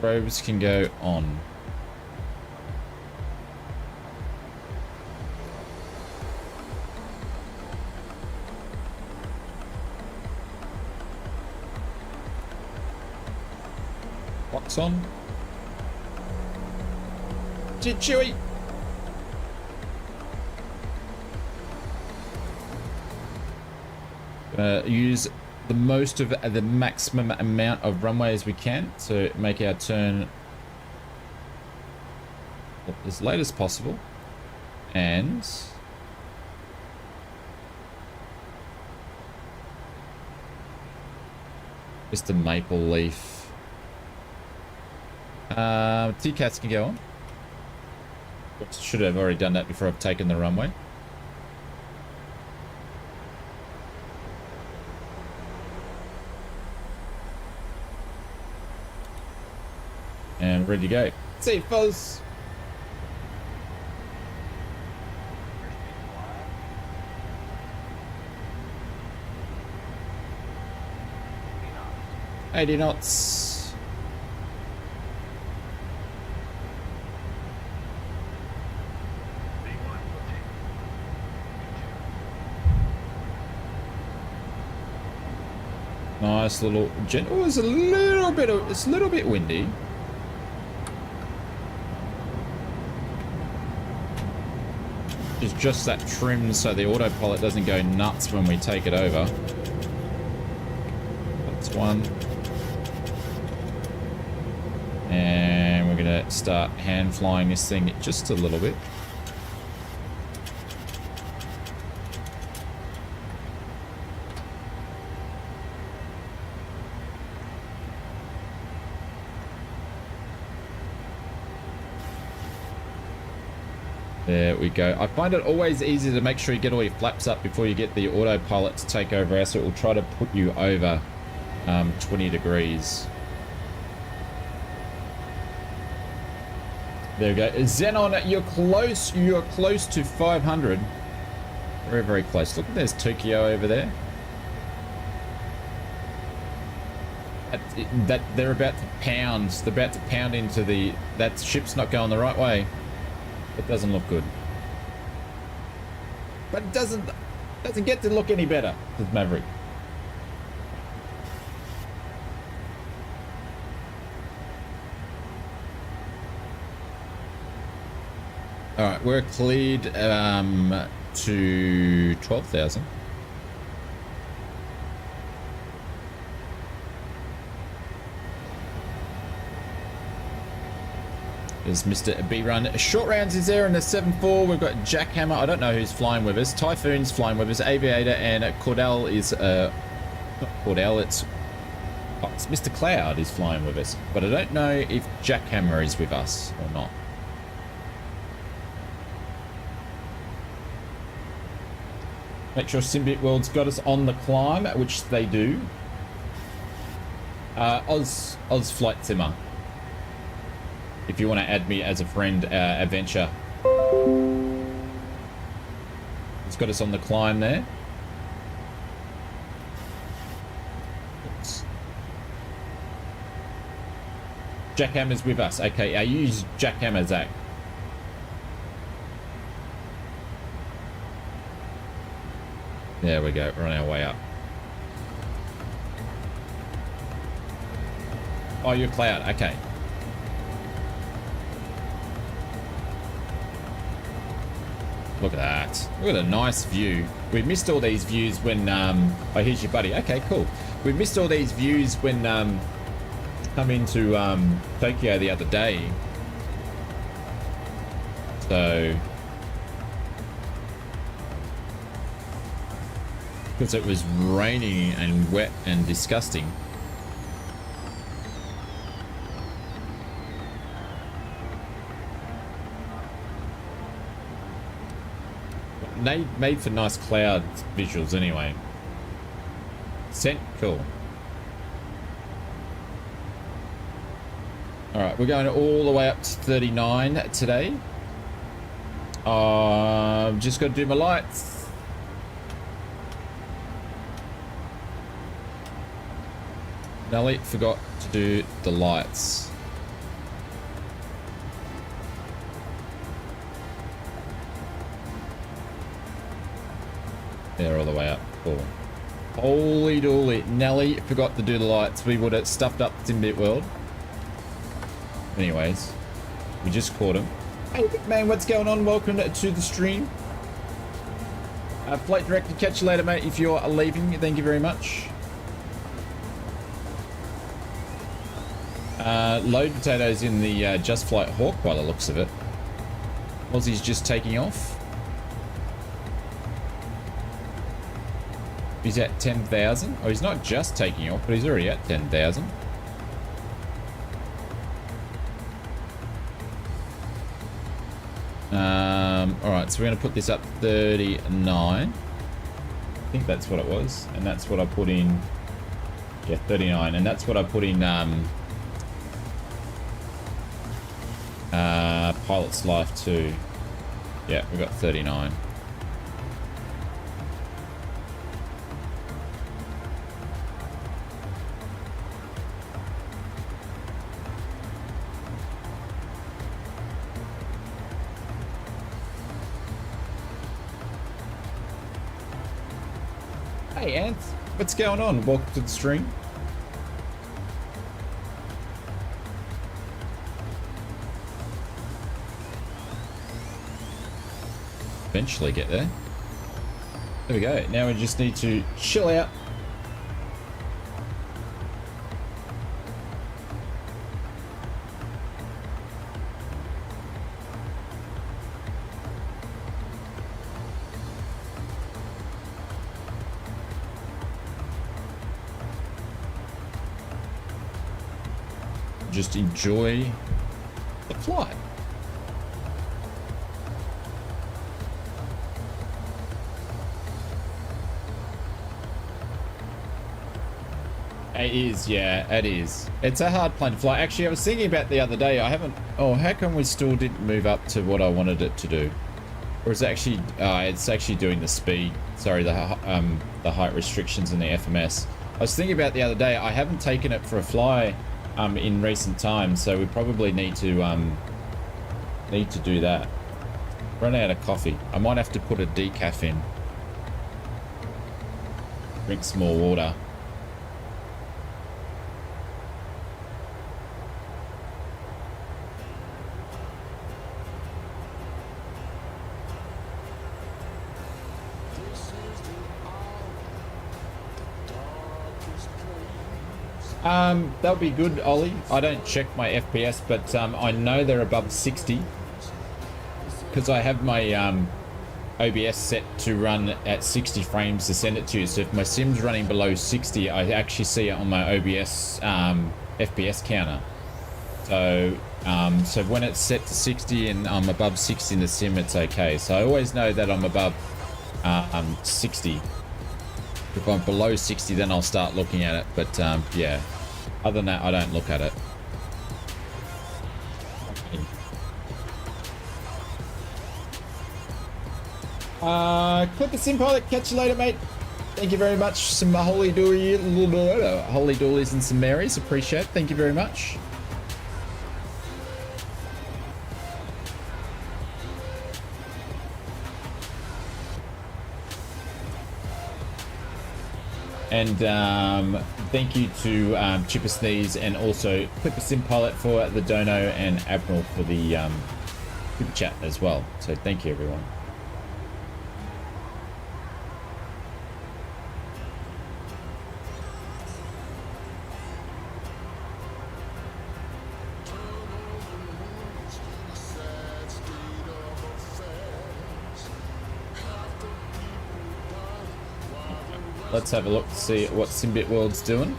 Robes can go on. Box on. Chewy. Use the most of the maximum amount of runway as we can to make our turn as late as possible. And just a maple leaf. T-Cats can go on. Should have already done that before I've taken the runway. And ready to go. See you, fellas. $80 knots. Nice little oh, it's a little bit windy. It's just that trim so the autopilot doesn't go nuts when we take it over. That's one. And we're gonna start hand flying this thing just a little bit. There we go. I find it always easy to make sure you get all your flaps up before you get the autopilot to take over, else it will try to put you over 20 degrees. There we go. Xenon, you're close to 500. Very, very close. Look, there's Tokyo over there. That they're about to pound. They're about to pound into the. That ship's not going the right way. It doesn't look good. But it doesn't get to look any better with Maverick. All right, we're cleared to 12,000. There's Mr. B Run. Short rounds is there in the 7-4. We've got Jackhammer. I don't know who's flying with us. Typhoon's flying with us. Aviator and Cordell is not Cordell. It's Mr. Cloud is flying with us. But I don't know if Jackhammer is with us or not. Make sure Symbiote World's got us on the climb, which they do. Ausflightsimmer. If you want to add me as a friend, adventure. It's got us on the climb there. Oops. Jackhammer's with us. Okay, I use Jackhammer, Zach. There we go. We're on our way up. Oh, you're Cloud. Okay. Look at that. Look at a nice view. We missed all these views when oh, here's your buddy. Okay, cool. We missed all these views when come into Tokyo the other day. So because it was raining and wet and disgusting. They made for nice cloud visuals anyway. Sent, cool. All right, we're going all the way up to 39 today. Just got to do my lights. Nelly forgot to do the lights. There, all the way up. Cool. Holy dooly. Nelly forgot to do the lights. We would have stuffed up Symbiote World. Anyways, we just caught him. Hey, man, what's going on? Welcome to the stream. Flight Director, catch you later, mate, if you're leaving. Thank you very much. Load potatoes in the Just Flight Hawk by the looks of it. Aussie's just taking off. He's at 10,000. Oh, he's not just taking off, but he's already at 10,000. All right, so we're going to put this up 39. I think that's what it was, and that's what I put in. Yeah, 39, and that's what I put in. Pilot's Life 2. Yeah, we got 39. Hey Ant, what's going on? Welcome to the stream. Eventually get there. There we go. Now we just need to chill out. Just enjoy the flight. It is, yeah, it is. It's a hard plane to fly. Actually, I was thinking about the other day, I haven't... Oh, how come we still didn't move up to what I wanted it to do? Or is it actually, it's actually doing the speed. Sorry, the height restrictions in the FMS. I was thinking about the other day, I haven't taken it for a fly in recent times, so we probably need to do that. Run out of coffee. I might have to put a decaf in. Drink some more water. That'll be good, Ollie. I don't check my FPS, but I know they're above 60 because I have my OBS set to run at 60 frames to send it to you. So if my sim's running below 60, I actually see it on my OBS FPS counter. So so when it's set to 60 and I'm above 60 in the sim, it's okay. So I always know that I'm above 60. If I'm below 60, then I'll start looking at it. But yeah, other than that, I don't look at it. Clip the sim pilot. Catch you later, mate. Thank you very much. Some holy doolies and some Marys. Appreciate it. Thank you very much. And thank you to Chipper Sneeze and also Clipper Sim Pilot for the dono and Admiral for the super chat as well. So thank you, everyone. Let's have a look to see what Simbit World's doing.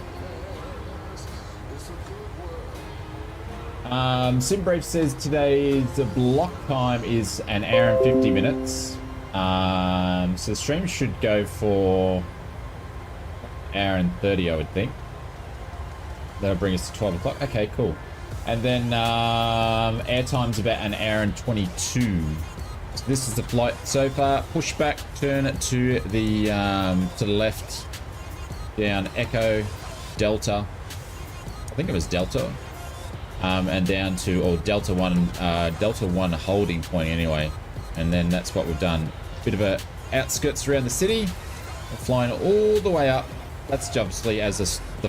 Simbrave says today's block time is an hour and 50 minutes. So the stream should go for an hour and 30, I would think. That'll bring us to 12 o'clock. Okay, cool. And then airtime's about an hour and 22. So this is the flight so far. Pushback, turn to the left, down Echo, Delta. I think it was Delta, and down to Delta 1 holding point anyway. And then that's what we've done. Bit of a outskirts around the city. We're flying all the way up. That's obviously as the the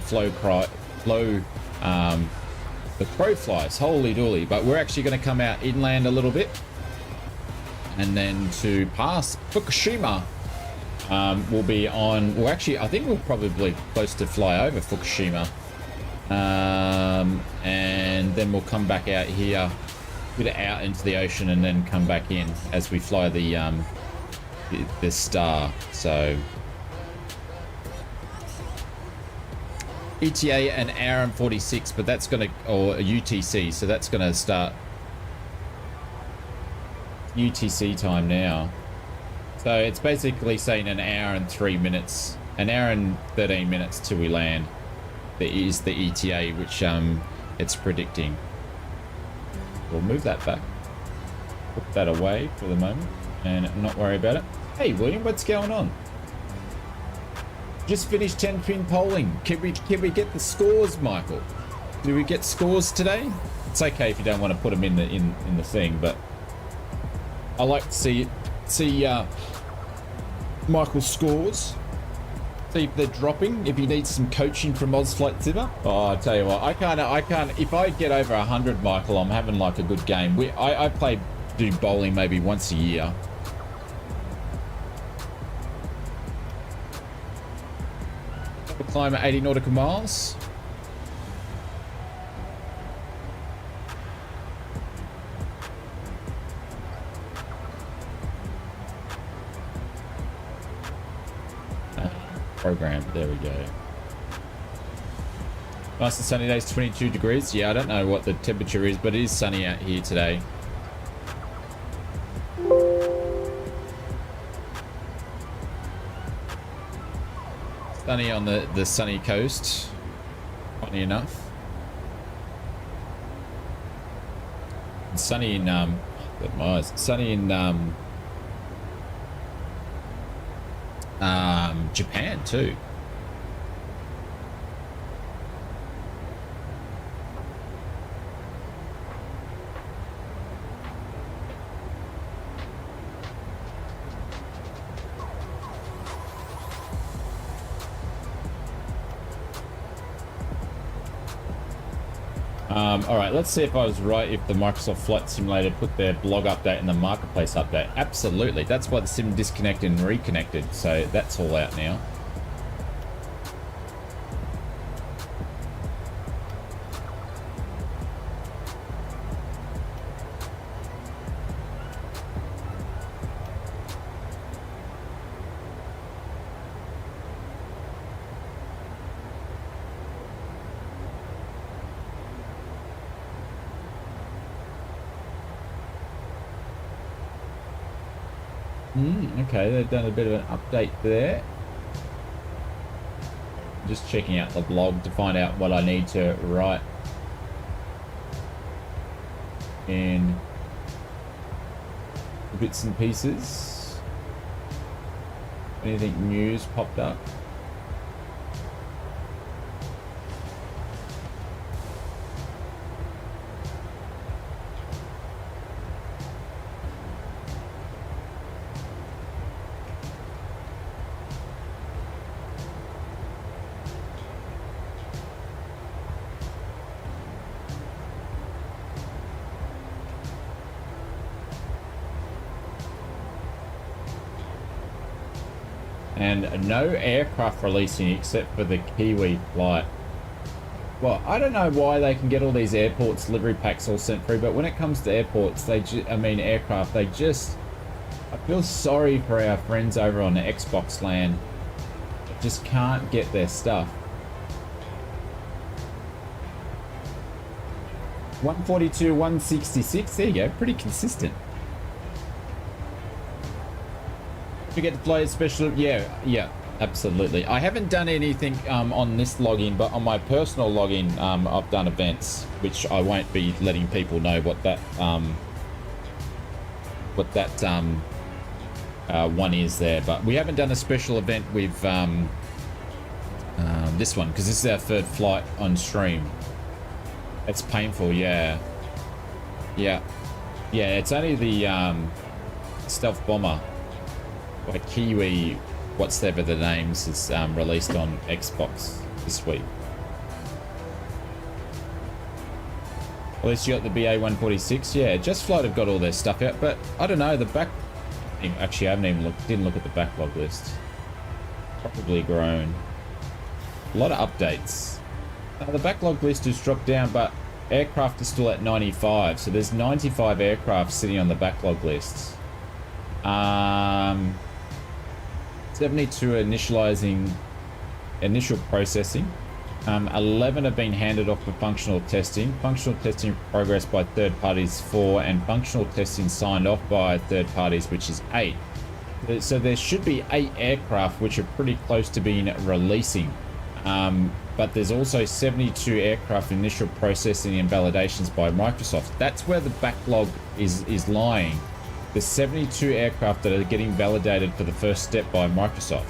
crow flies. Holy dooly! But we're actually going to come out inland a little bit. And then to pass Fukushima, we'll be on. Well, actually, I think we'll probably close to fly over Fukushima, and then we'll come back out here, bit out into the ocean, and then come back in as we fly the Star. So ETA an hour and 46, but that's gonna, or a UTC, so that's gonna start UTC time now. So it's basically saying an hour and 3 minutes, an hour and 13 minutes till we land. That is the ETA, which it's predicting. We'll move that back, put that away for the moment and not worry about it. Hey William, what's going on? Just finished 10-pin polling. Can we get the scores, Michael? Do we get scores today? It's okay if you don't want to put them in the thing, but I like to see Michael's scores. See if they're dropping. If he needs some coaching from ausflightsimmer. Oh, I tell you what, I can't. If I get over 100, Michael, I'm having like a good game. I do bowling maybe once a year. Climb at 80 nautical miles. Program, there we go. Nice and sunny days, 22 degrees. Yeah, I don't know what the temperature is, but it is sunny out here today. Sunny on the sunny coast, funny enough. And sunny in sunny in Japan too. All right, let's see if I was right if the Microsoft Flight Simulator put their blog update and the marketplace update. Absolutely. That's why the sim disconnected and reconnected. So that's all out now. Okay, they've done a bit of an update there. Just checking out the blog to find out what I need to write. And bits and pieces. Anything news popped up? And no aircraft releasing except for the Kiwi flight. Well, I don't know why they can get all these airports livery packs all sent through, but when it comes to airports, aircraft, I feel sorry for our friends over on the Xbox land. They just can't get their stuff. 142, 166, there you go, pretty consistent. Forget to play a special, yeah, absolutely. I haven't done anything on this login, but on my personal login, I've done events, which I won't be letting people know what that one is there. But we haven't done a special event with this one because this is our third flight on stream. It's painful, yeah. It's only the stealth bomber. By Kiwi, whatever the names, is released on Xbox this week. At least you got the BA-146. Yeah, Just Flight have got all their stuff out, but I don't know, the back... Actually, I haven't even didn't look at the backlog list. Probably grown. A lot of updates. The backlog list has dropped down, but aircraft is still at 95, so there's 95 aircraft sitting on the backlog list. 72 initializing initial processing. 11 have been handed off for functional testing. Functional testing progressed by third parties 4, and functional testing signed off by third parties, which is 8. So there should be 8 aircraft which are pretty close to being releasing. But there's also 72 aircraft initial processing and validations by Microsoft. That's where the backlog is lying. There's 72 aircraft that are getting validated for the first step by Microsoft.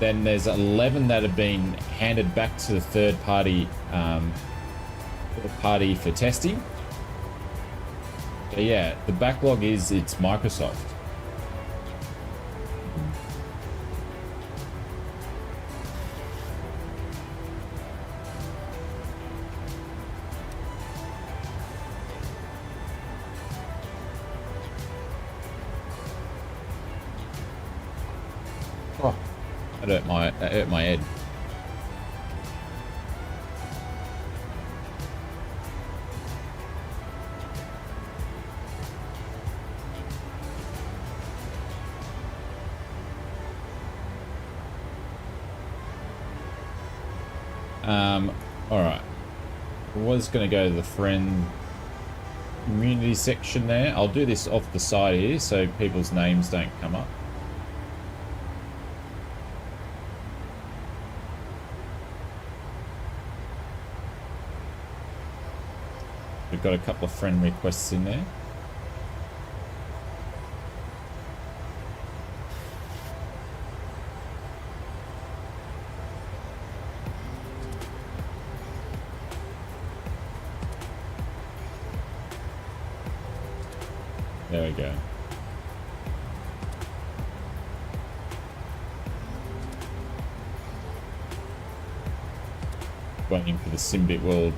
Then there's 11 that have been handed back to the third party for testing. But yeah, the backlog it's Microsoft. That hurt my head. All right. I was going to go to the friend community section there. I'll do this off the side here so people's names don't come up. We've got a couple of friend requests in there. There we go. Waiting for the Simbit World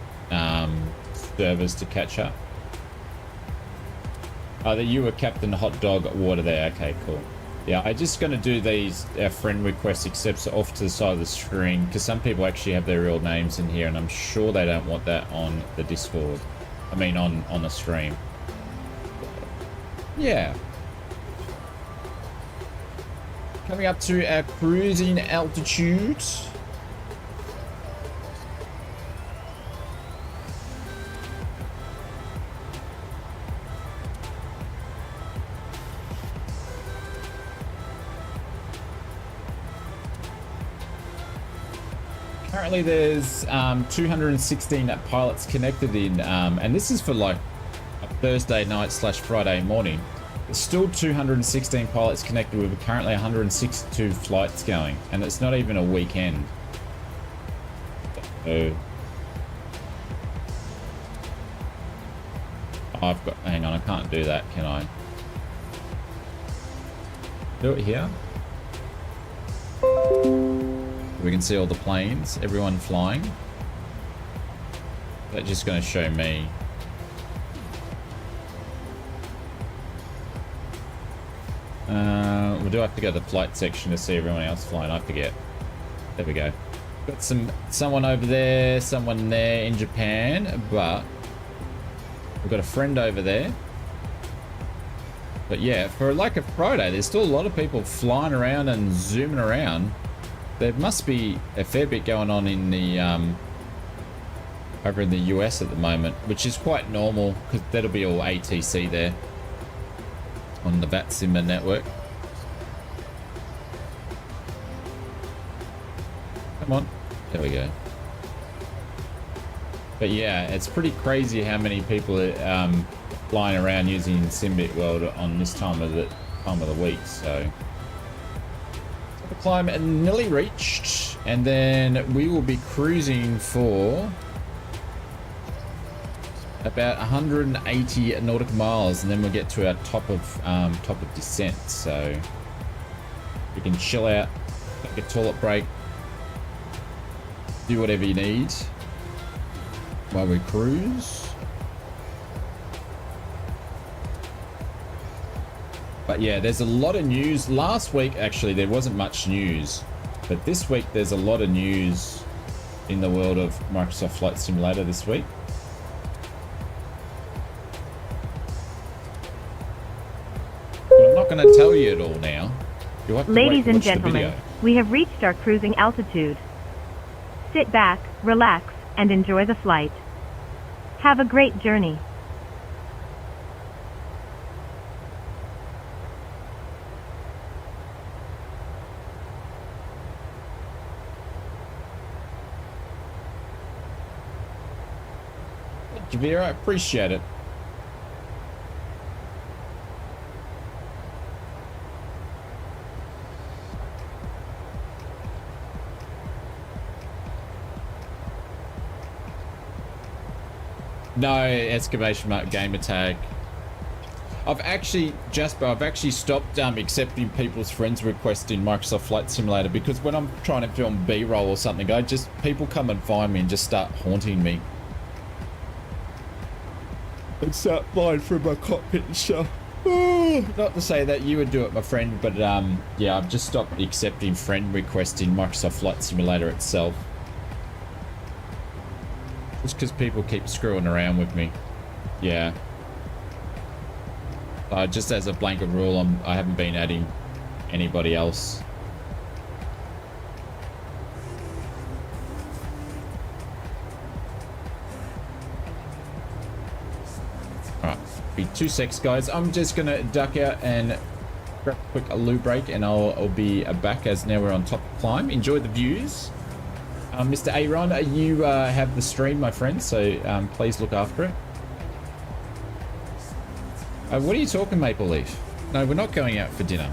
servers to catch up. Oh, that you were Captain Hot Dog Water there. Okay, cool. Yeah, I'm just going to do these friend request accepts off to the side of the screen because some people actually have their real names in here and I'm sure they don't want that on the Discord. I mean on the stream. Yeah. Coming up to our cruising altitude. Currently there's 216 pilots connected in, and this is for like a Thursday night / Friday morning. There's still 216 pilots connected with currently 162 flights going, and it's not even a weekend. So, I've got, hang on, I can't do that, can I? Do it here. We can see all the planes, everyone flying. That's just going to show me. We do have to go to the flight section to see everyone else flying. I forget. There we go. Got someone over there, someone there in Japan, but we've got a friend over there. But yeah, for like a Friday, there's still a lot of people flying around and zooming around. There must be a fair bit going on in the over in the US at the moment, which is quite normal because that'll be all ATC there on the VATSIMMER network. Come on, there we go. But yeah, it's pretty crazy how many people are flying around using Simbit World on this time of the week. So. The climb nearly reached, and then we will be cruising for about 180 nautical miles, and then we'll get to our top of descent. So you can chill out, take a toilet break, do whatever you need while we cruise. But yeah, there's a lot of news. Last week, actually, there wasn't much news. But this week, there's a lot of news in the world of Microsoft Flight Simulator this week. But I'm not going to tell you it all now. You'll have to Ladies wait and to watch the gentlemen, video. we have reached our cruising altitude. Sit back, relax, and enjoy the flight. Have a great journey. Vera, I appreciate it. No, exclamation mark gamer tag. I've actually stopped accepting people's friends requests in Microsoft Flight Simulator because when I'm trying to film B-roll or something, people come and find me and just start haunting me. And start flying through my cockpit and stuff. Not to say that you would do it, my friend, but yeah, I've just stopped accepting friend requests in Microsoft Flight Simulator itself. Just because people keep screwing around with me. Yeah. Just as a blanket rule, I haven't been adding anybody else. Alright, be 2 secs, guys. I'm just gonna duck out and grab a quick loo break, and I'll be back as now we're on top of climb. Enjoy the views. Mr. Aaron, you have the stream, my friend, so please look after it. What are you talking, Maple Leaf? No, we're not going out for dinner.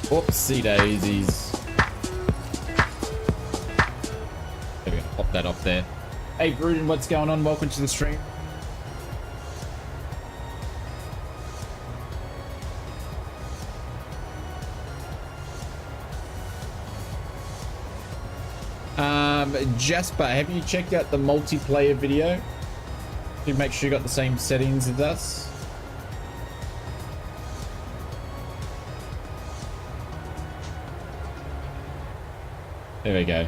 Whoopsie daisies. There we go. Pop that off there. Hey, Gruden, what's going on? Welcome to the stream. Jasper, have you checked out the multiplayer video? To make sure you got the same settings as us. There we go.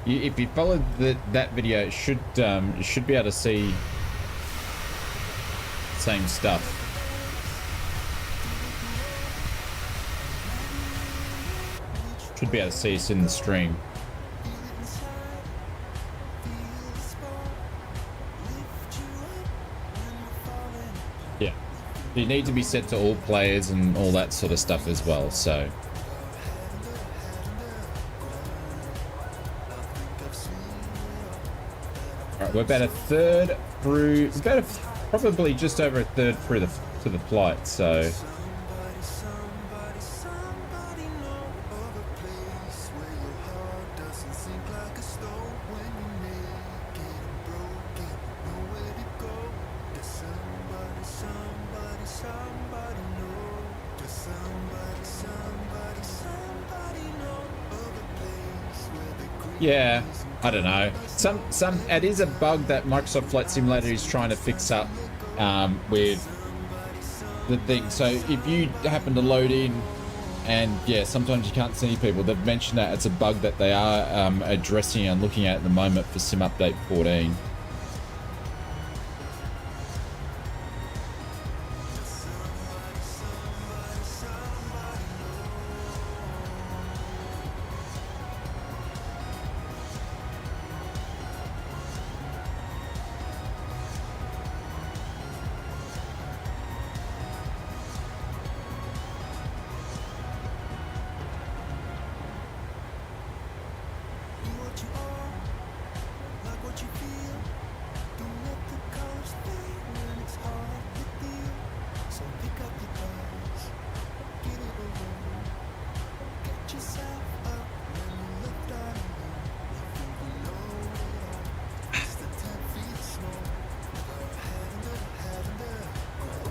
If you followed that video, you should be able to see the same stuff. Should be able to see us in the stream. Yeah, you need to be set to all players and all that sort of stuff as well, so. Alright, we're about a third through, probably just over a third through to the flight, so. Yeah, I don't know. It is a bug that Microsoft Flight Simulator is trying to fix up with the thing. So if you happen to load in, and yeah, sometimes you can't see people. They've mentioned that it's a bug that they are addressing and looking at the moment for Sim Update 14.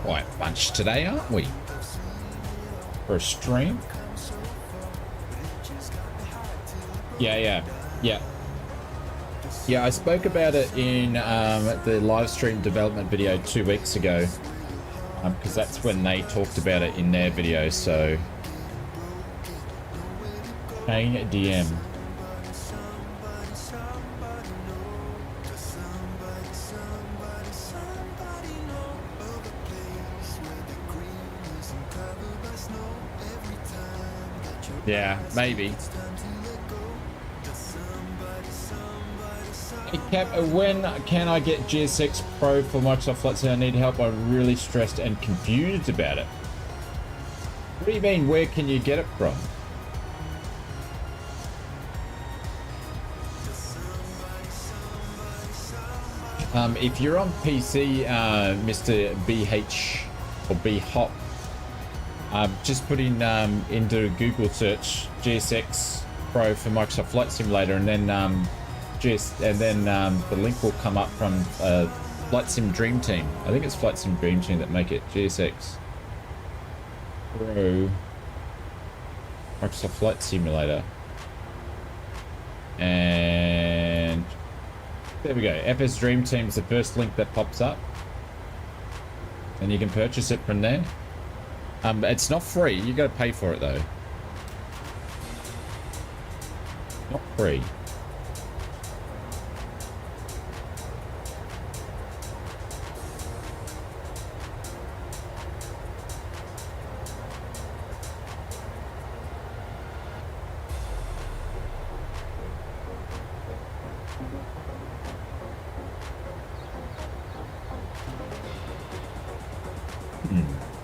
Quite a bunch today, aren't we? For a stream? Yeah, I spoke about it in the live stream development video 2 weeks ago, because that's when they talked about it in their video. So Kane DM. Yeah, maybe. Hey Cap, when can I get GSX Pro for Microsoft Flight Simulator? I need help. I'm really stressed and confused about it. What do you mean, where can you get it from? If you're on PC, Mr. BH or BHOP, just put in into Google search GSX Pro for Microsoft Flight Simulator, and then the link will come up from Flight Sim Dream Team. I think it's Flight Sim Dream Team that make it. GSX Pro Microsoft Flight Simulator, and there we go. FS Dream Team is the first link that pops up, and you can purchase it from there. It's not free. You got to pay for it though. Not free.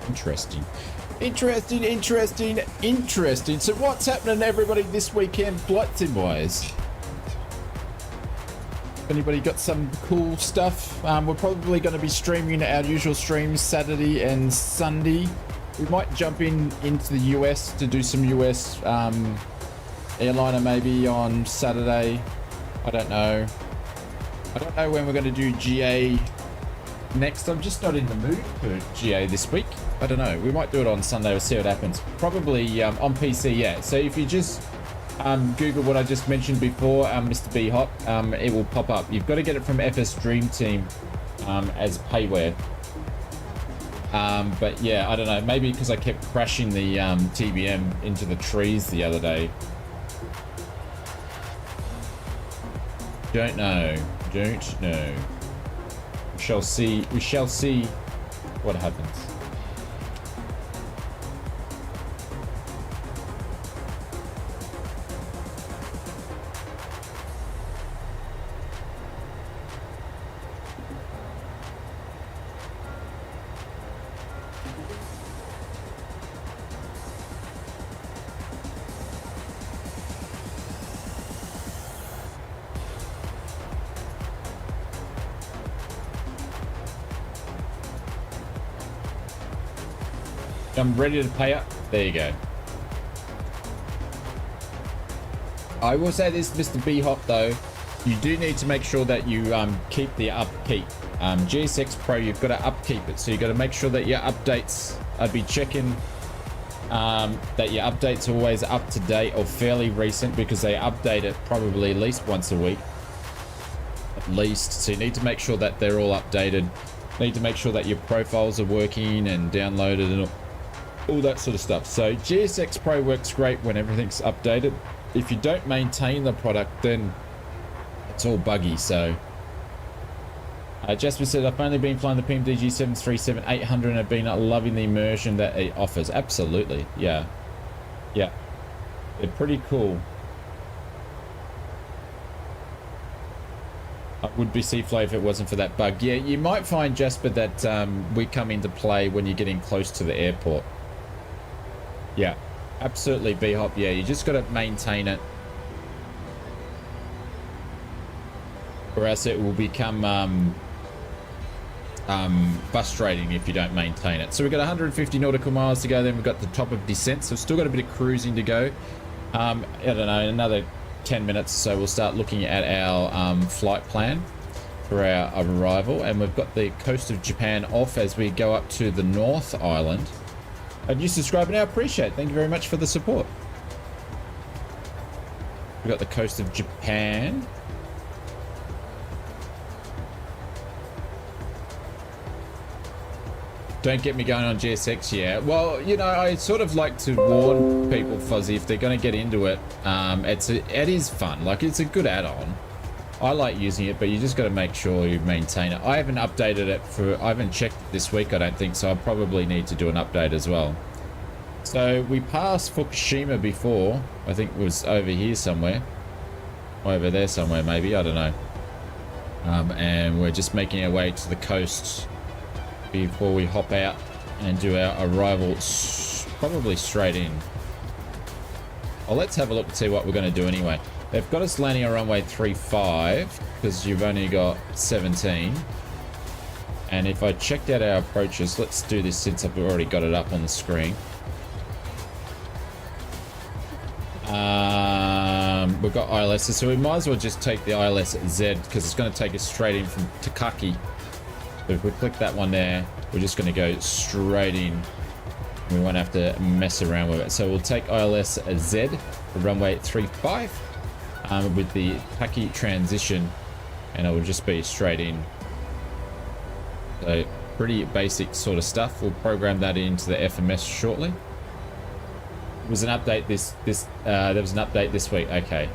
Interesting. So what's happening, everybody, this weekend, Flight Sim wise? Anybody got some cool stuff? We're probably going to be streaming our usual streams Saturday and Sunday. We might jump into the US to do some US airliner maybe on Saturday. I don't know. I don't know when we're going to do GA next. I'm just not in the mood for GA this week. I don't know. We might do it on Sunday. We'll see what happens. Probably on PC, yeah. So if you just Google what I just mentioned before, Mr. B Hop, it will pop up. You've got to get it from FS Dream Team as payware. But yeah, I don't know. Maybe because I kept crashing the TBM into the trees the other day. Don't know. Don't know. We shall see. We shall see what happens. I'm ready to pay up. There you go. I will say this, Mr. B Hop, though, you do need to make sure that you keep the upkeep. GSX Pro, you've got to upkeep it, so you've got to make sure that your updates. I'd be checking that your updates are always up to date or fairly recent, because they update it probably at least once a week, at least. So you need to make sure that they're all updated. You need to make sure that your profiles are working and downloaded and all that sort of stuff. So GSX Pro works great when everything's updated. If you don't maintain the product, then it's all buggy. So Jasper said, I've only been flying the PMDG 737-800 and have been loving the immersion that it offers. Absolutely. Yeah, yeah, they're pretty cool. I would be Seafly if it wasn't for that bug. Yeah, you might find, Jasper, that we come into play when you're getting close to the airport. Yeah, absolutely, B-Hop. Yeah, you just got to maintain it, or else it will become frustrating if you don't maintain it. So we've got 150 nautical miles to go, then we've got the top of descent, so we've still got a bit of cruising to go. I don't know, another 10 minutes, so we'll start looking at our flight plan for our arrival, and we've got the coast of Japan off as we go up to the North Island. And you subscribe, and I appreciate it. Thank you very much for the support. We've got the coast of Japan. Don't get me going on GSX yet. Well, you know, I sort of like to warn people, Fuzzy, if they're going to get into it. It is fun. Like, it's a good add-on. I like using it, but you just got to make sure you maintain it. I haven't updated it I haven't checked it this week, I don't think, so I probably need to do an update as well. So we passed Fukushima before. I think it was over here somewhere. Over there somewhere, maybe. I don't know. And we're just making our way to the coast before we hop out and do our arrival, probably straight in. Well, let's have a look and see what we're going to do anyway. They've got us landing on runway 35 because you've only got 17. And if I checked out our approaches, let's do this since I've already got it up on the screen. We've got ILS, so we might as well just take the ILS Z because it's going to take us straight in from Takaki. So if we click that one there, we're just going to go straight in. We won't have to mess around with it. So we'll take ILS Z for runway 35 with the Takaki transition, and it will just be straight in. So pretty basic sort of stuff. We'll program that into the FMS shortly. There was an update there was an update this week. Okay.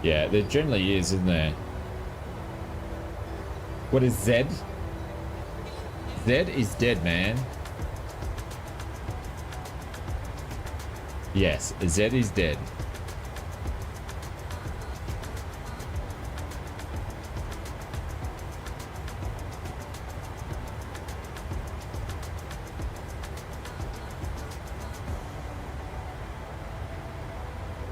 Yeah, there generally is, isn't there? What is Z? Z is dead, man. Yes, Z is dead.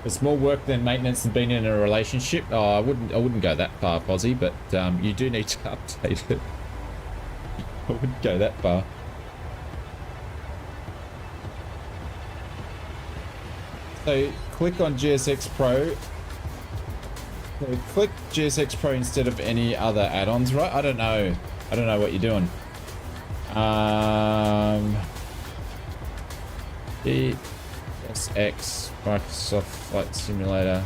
It's more work than maintenance and being in a relationship. Oh, I wouldn't go that far, Posy, but you do need to update it. I wouldn't go that far. So click on GSX Pro. So click GSX Pro instead of any other add-ons, right? I don't know. I don't know what you're doing. GSX Microsoft Flight Simulator.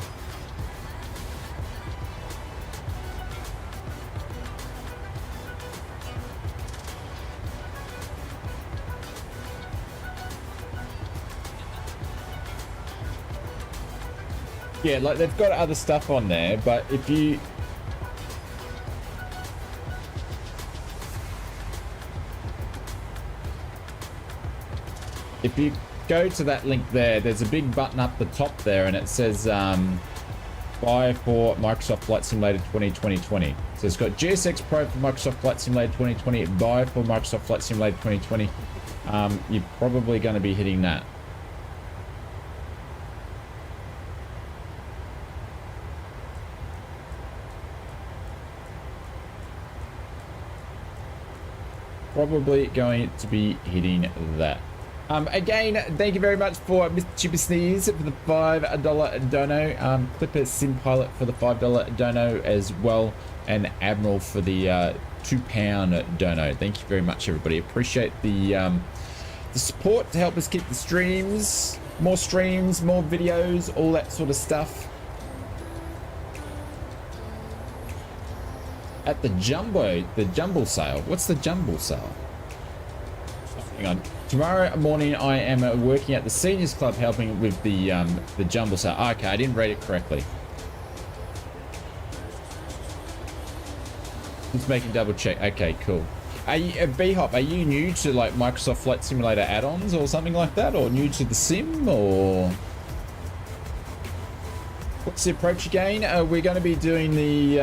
Yeah, like they've got other stuff on there, but if you go to that link there, there's a big button up the top there and it says buy for Microsoft Flight Simulator 2020. So it's got GSX Pro for Microsoft Flight Simulator 2020, buy for Microsoft Flight Simulator 2020. You're probably going to be hitting that. Probably going to be hitting that. Again, thank you very much for Mr. Chipper Sneeze for the $5 dono. Clipper Sim Pilot for the $5 dono as well. And Admiral for the £2 dono. Thank you very much, everybody. Appreciate the support to help us keep the streams, more videos, all that sort of stuff. At the jumble sale. What's the jumble sale? Hang on. Tomorrow morning I am working at the seniors club helping with the jumble sale. Oh, okay, I didn't read it correctly. Just making double check. Okay, cool. Are you, B-Hop, are you new to like Microsoft Flight Simulator add-ons or something like that, or new to the sim, or what's the approach again? We're going to be doing the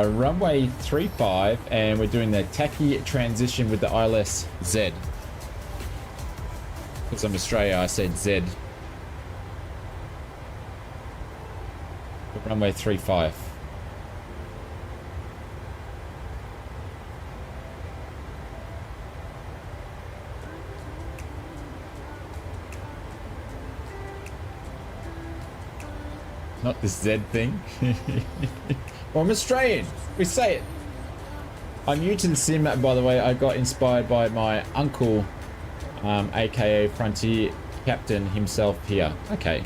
runway 35, and we're doing the taxi transition with the ILS Z. Because I'm Australia, I said Z. Runway 35. Not the Z thing. Well, I'm Australian. We say it. I'm new to the sim, by the way. I got inspired by my uncle, aka Frontier Captain himself here. Okay.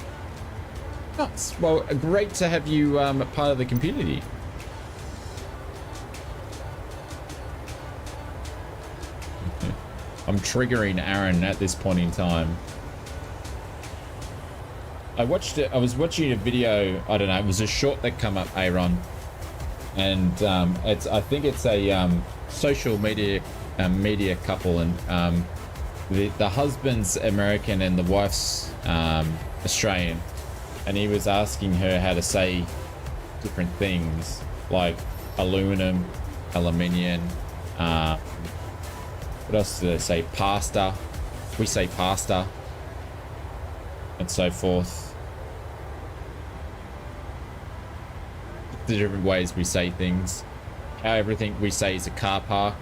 Nice. Well, great to have you part of the community. I'm triggering Aaron at this point in time. I watched it. I was watching a video. I don't know. It was a short that come up, Aaron, and it's. I think it's a social media couple, and the husband's American and the wife's Australian, and he was asking her how to say different things like aluminum, aluminium. What else do they say? Pasta. We say pasta, and so forth. The different ways we say things, how everything we say is a car park.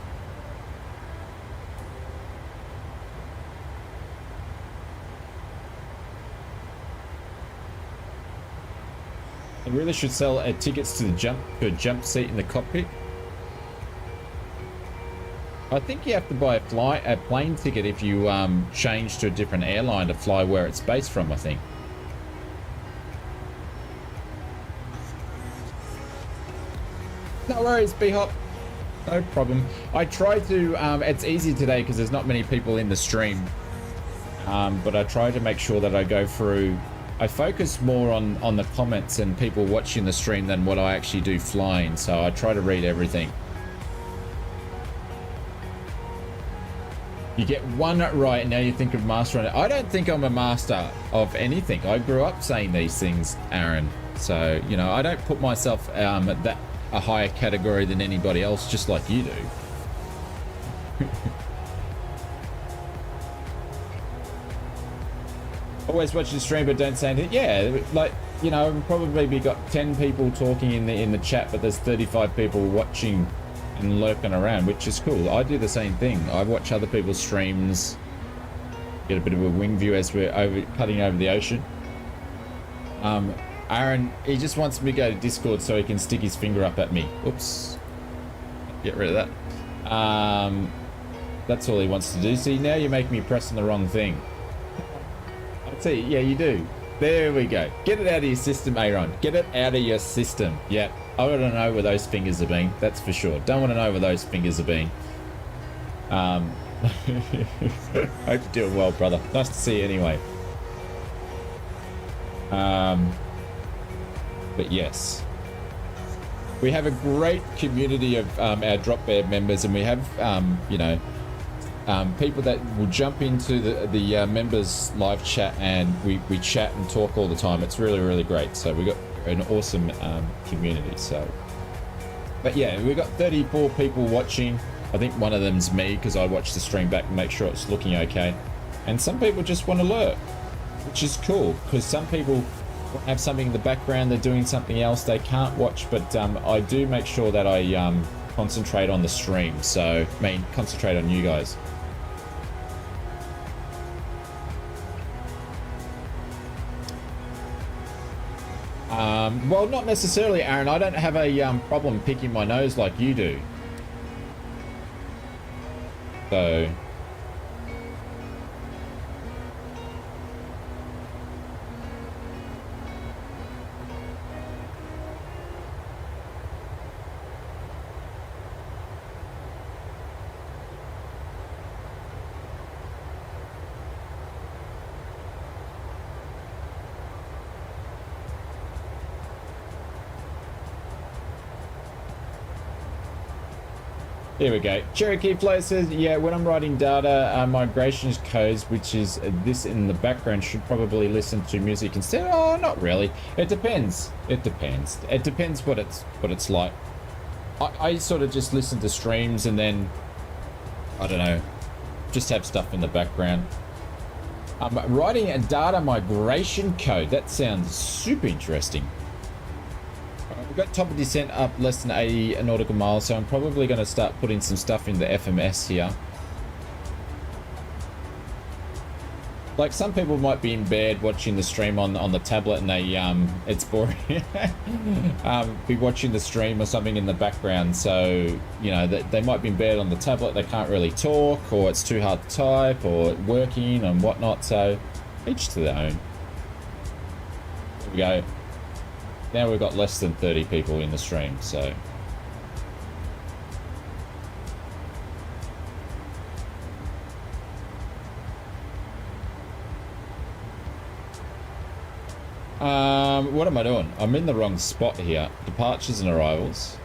I really should sell tickets to a jump seat in the cockpit. I think you have to buy a plane ticket if you change to a different airline to fly where it's based from, I think. No worries, B-Hop. No problem. I try to, it's easy today because there's not many people in the stream. But I try to make sure that I go through, I focus more on the comments and people watching the stream than what I actually do flying. So I try to read everything. You get one right and now you think of master on it. I don't think I'm a master of anything. I grew up saying these things, Aaron. So, you know, I don't put myself at a higher category than anybody else, just like you do. Always watch the stream but don't say anything. Yeah, like, you know, probably we got 10 people talking in the chat, but there's 35 people watching and lurking around, which is cool. I do the same thing. I watch other people's streams Get a bit of a wing view as we're cutting over the ocean. Aaron, he just wants me to go to Discord so he can stick his finger up at me. Oops. Get rid of that. That's all he wants to do. See, now you're making me press on the wrong thing. I see. Yeah, you do. There we go. Get it out of your system, Aaron. Get it out of your system. Yeah. I want to know where those fingers have been. That's for sure. Don't want to know where those fingers have been. Hope you're doing well, brother. Nice to see you anyway. But yes, we have a great community of our Drop Bear members, and we have you know, people that will jump into the members live chat, and we chat and talk all the time. It's really, really great. So we got an awesome community. So, but yeah, we got 34 people watching. I think one of them's me, because I watch the stream back and make sure it's looking okay. And some people just want to lurk, which is cool, because some people have something in the background, they're doing something else, they can't watch, but I do make sure that I concentrate on the stream. So, I mean, concentrate on you guys. Well, not necessarily, Aaron. I don't have a problem picking my nose like you do. So... Here we go. Cherokee Flow says, yeah, when I'm writing data, migrations codes, which is this in the background, should probably listen to music instead. Oh, not really. It depends. It depends. It depends what it's like. I sort of just listen to streams and then, I don't know, just have stuff in the background. Writing a data migration code. That sounds super interesting. We've got top of descent up less than 80 nautical miles, so I'm probably going to start putting some stuff in the FMS here. Like, some people might be in bed watching the stream on the tablet, and they it's boring. Be watching the stream or something in the background, so you know they might be in bed on the tablet, they can't really talk, or it's too hard to type, or working and whatnot. So each to their own. There we go. Now we've got less than 30 people in the stream, so. What am I doing? I'm in the wrong spot here. Departures and arrivals.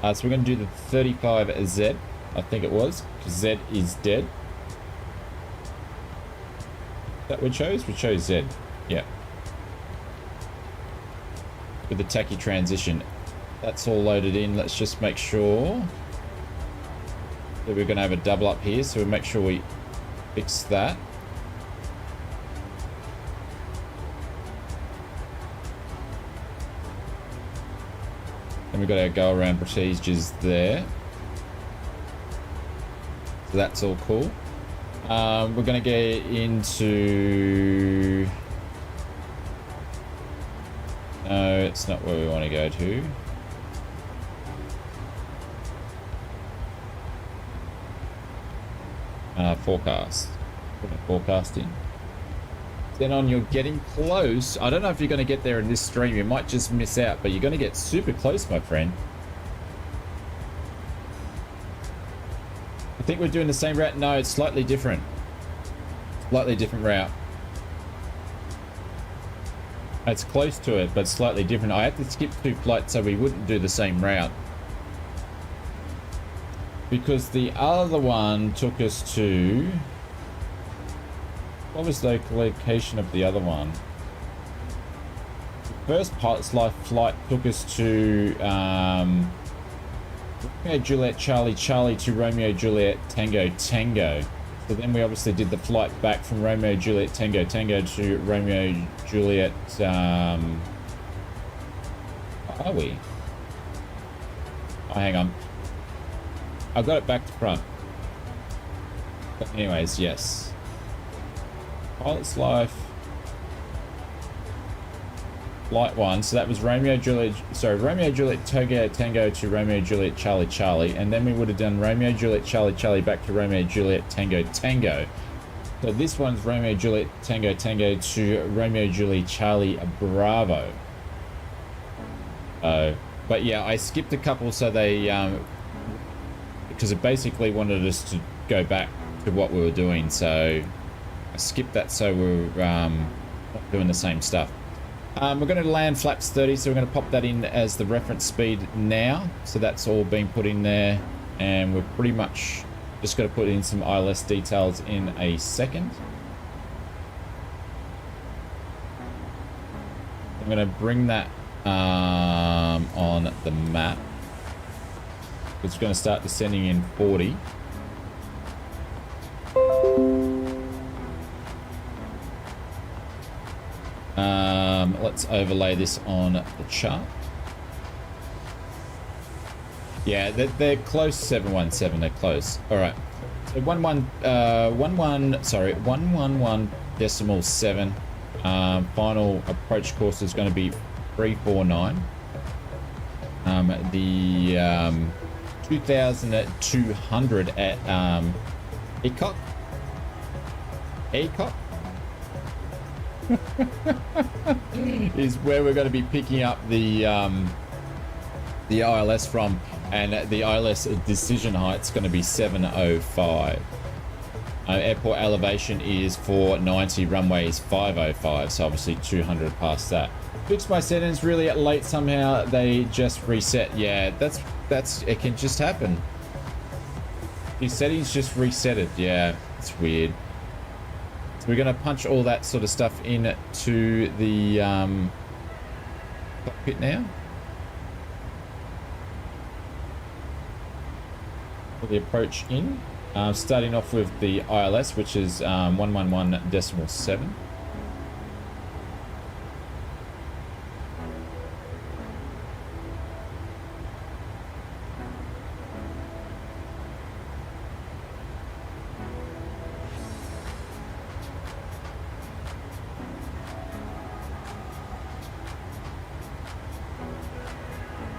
So we're going to do the 35Z, I think it was, because Z is dead. That we chose? We chose Z. Yeah. With the tacky transition. That's all loaded in. Let's just make sure that we're going to have a double up here, so we'll make sure we fix that. Then we've got our go around procedures there, so that's all cool. We're going to get into... No, it's not where we want to go to. Forecast. Put a forecast in. Then on, you're getting close. I don't know if you're going to get there in this stream. You might just miss out, but you're going to get super close, my friend. I think we're doing the same route. No, it's slightly different. Slightly different route. It's close to it, but slightly different. I had to skip 2 flights so we wouldn't do the same route, because the other one took us to... What was the location of the other one? The first pilot's life flight took us to Romeo Juliet Charlie Charlie to Romeo Juliet Tango Tango. So then we obviously did the flight back from Romeo Juliet Tango Tango to Romeo Juliet, where are we? Oh, hang on. I got it back to front. But anyways, yes. Pilot's Life. Flight 1. So that was Romeo Juliet Tango to Romeo Juliet Charlie Charlie. And then we would have done Romeo Juliet Charlie Charlie back to Romeo Juliet Tango Tango. So this one's Romeo Juliet Tango Tango to Romeo Juliet Charlie Bravo. But yeah, I skipped a couple so they, because it basically wanted us to go back to what we were doing. So I skipped that so we're not doing the same stuff. We're going to land flaps 30, so we're going to pop that in as the reference speed now. So that's all been put in there, and we're pretty much just going to put in some ILS details in a second. I'm going to bring that on the map. It's going to start descending in 40. Let's overlay this on the chart. Yeah, they're close. 717. They're close. All right. So 111.7. Final approach course is going to be 349. The 2,200 at ECOC. Is where we're going to be picking up the ILS from, and the ILS decision height is going to be 705. Airport elevation is 490, runway is 505, so obviously 200 past that. Fixed my settings really late somehow, they just reset. Yeah, that's it can just happen. These settings just reset it. Yeah, it's weird. We're going to punch all that sort of stuff in to the cockpit now. Put the approach in. Starting off with the ILS, which is 111.7.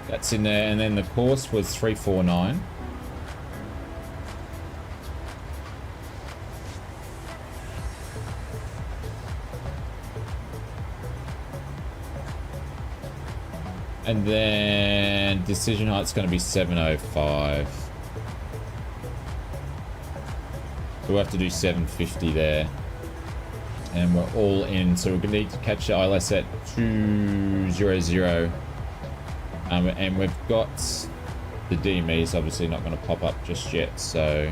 That's in there, and then the course was 349. And then decision height's going to be 705. So we'll have to do 750 there. And we're all in, so we're going to need to catch the ILS at 200. And we've got the DME is obviously not going to pop up just yet, so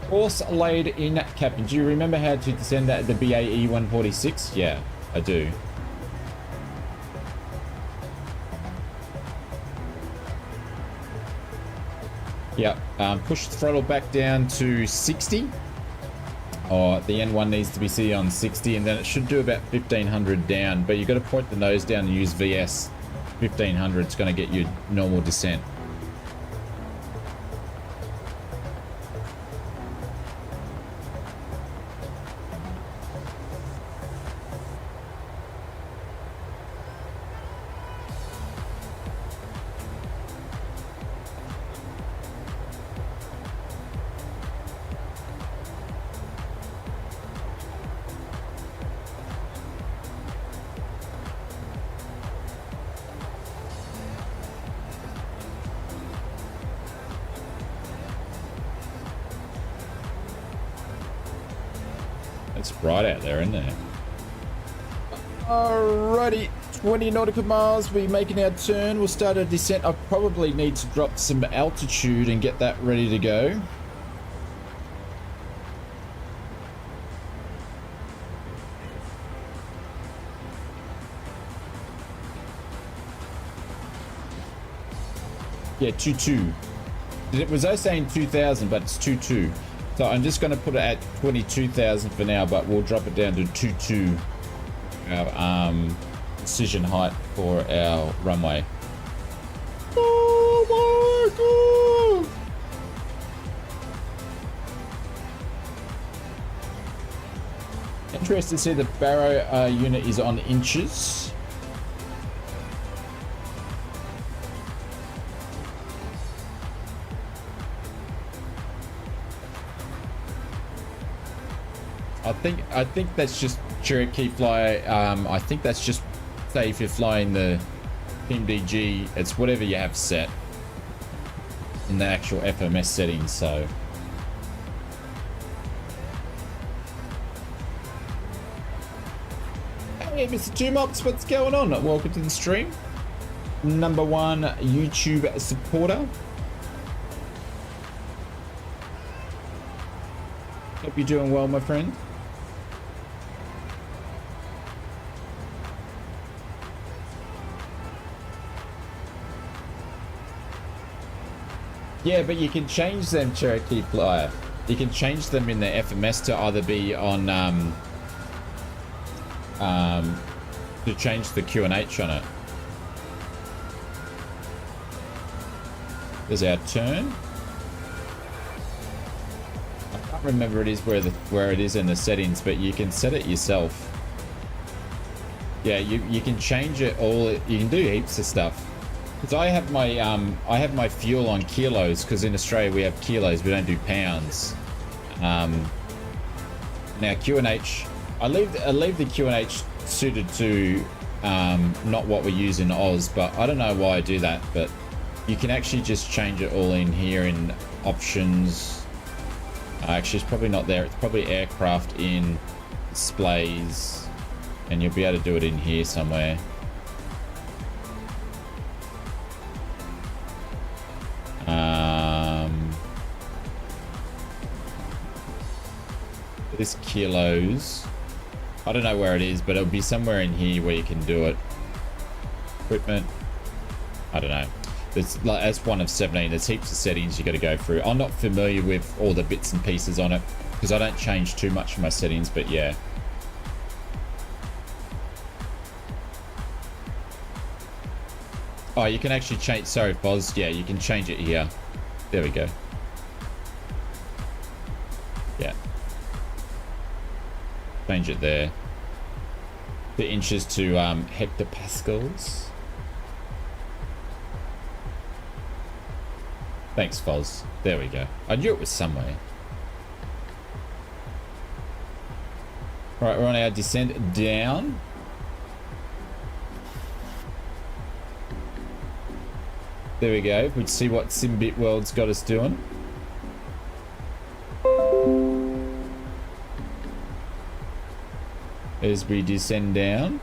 course laid in, Captain. Do you remember how to descend at the BAE 146? Yeah, I do. Yep. Push the throttle back down to 60. Oh, the N1 needs to be seen on 60, and then it should do about 1500 down, but you've got to point the nose down and use VS. 1500 is going to get you normal descent. It's bright out there, isn't it? Alrighty, 20 nautical miles. We're making our turn. We'll start a descent. I probably need to drop some altitude and get that ready to go. Yeah, 22. Was I saying 2,000, but it's 22. So I'm just going to put it at 22,000 for now, but we'll drop it down to 22, our decision height for our runway. Oh my Interested to see the Barrow unit is on inches. I think that's just Cherokee fly. I think that's just, say if you're flying the PMDG, it's whatever you have set in the actual FMS settings. So hey Mr. Two Mops, what's going on? Welcome to the stream. #1 YouTube supporter. Hope you're doing well, my friend. Yeah, but you can change them, Cherokee Flyer. You can change them in the FMS to either be on to change the QNH on it. There's our turn. I can't remember it is where it is in the settings, but you can set it yourself. Yeah, you can change it all. You can do heaps of stuff. Because I have my fuel on kilos, because in Australia we have kilos, we don't do pounds. Now QNH, I leave the QNH suited to not what we use in Oz, but I don't know why I do that. But you can actually just change it all in here in options. Actually, it's probably not there. It's probably aircraft in displays, and you'll be able to do it in here somewhere. This kilos, I don't know where it is, but it'll be somewhere in here where you can do it. Equipment, I don't know. It's like, that's one of 17. There's heaps of settings you got to go through. I'm not familiar with all the bits and pieces on it because I don't change too much of my settings, but yeah. Oh, you can actually change, sorry Foz, yeah, you can change it here. There we go. Yeah. Change it there. The inches to hectopascals. Thanks, Foz. There we go. I knew it was somewhere. Right, we're on our descent down. There we go. We'd see what Simbit World's got us doing. As we descend down.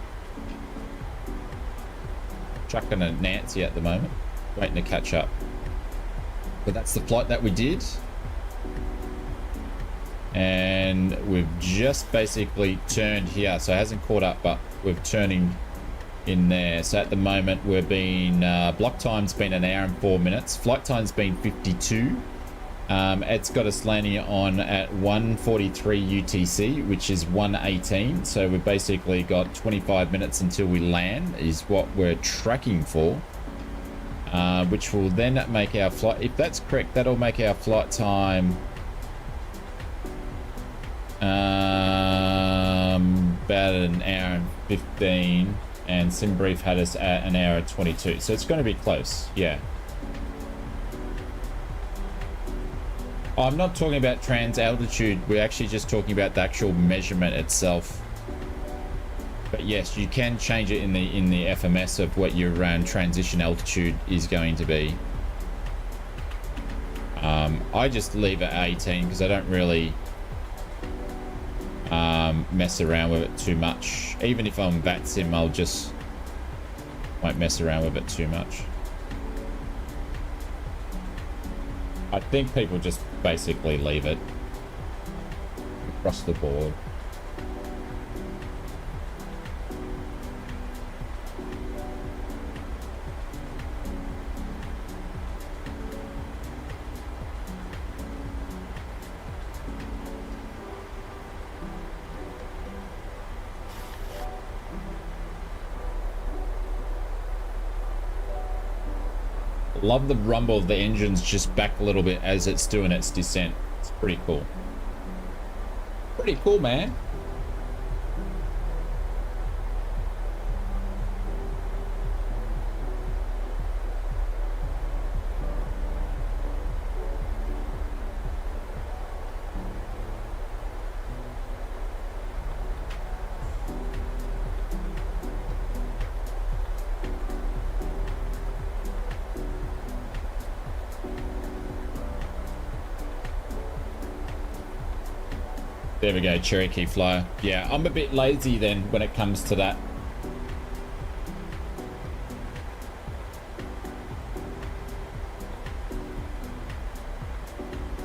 Chucking a Nancy at the moment. Waiting to catch up. But that's the flight that we did. And we've just basically turned here. So it hasn't caught up, but we're turning in there. So at the moment we're being block time's been 1 hour and 4 minutes, flight time's been 52. It's got us landing on at 1:43 UTC, which is 1:18. So we've basically got 25 minutes until we land is what we're tracking for, which will then make our flight, if that's correct, that'll make our flight time about 1 hour and 15. And SimBrief had us at 1 hour and 22, so it's going to be close. Yeah. I'm not talking about trans altitude, we're actually just talking about the actual measurement itself. But yes, you can change it in the FMS of what your transition altitude is going to be. I just leave it at 18 because I don't really mess around with it too much. Even if I'm VATSIM, I'll just won't mess around with it too much. I think people just basically leave it across the board. Love the rumble of the engines just back a little bit as it's doing its descent. It's pretty cool. Pretty cool, man. There we go, Cherokee Flyer. Yeah, I'm a bit lazy then when it comes to that.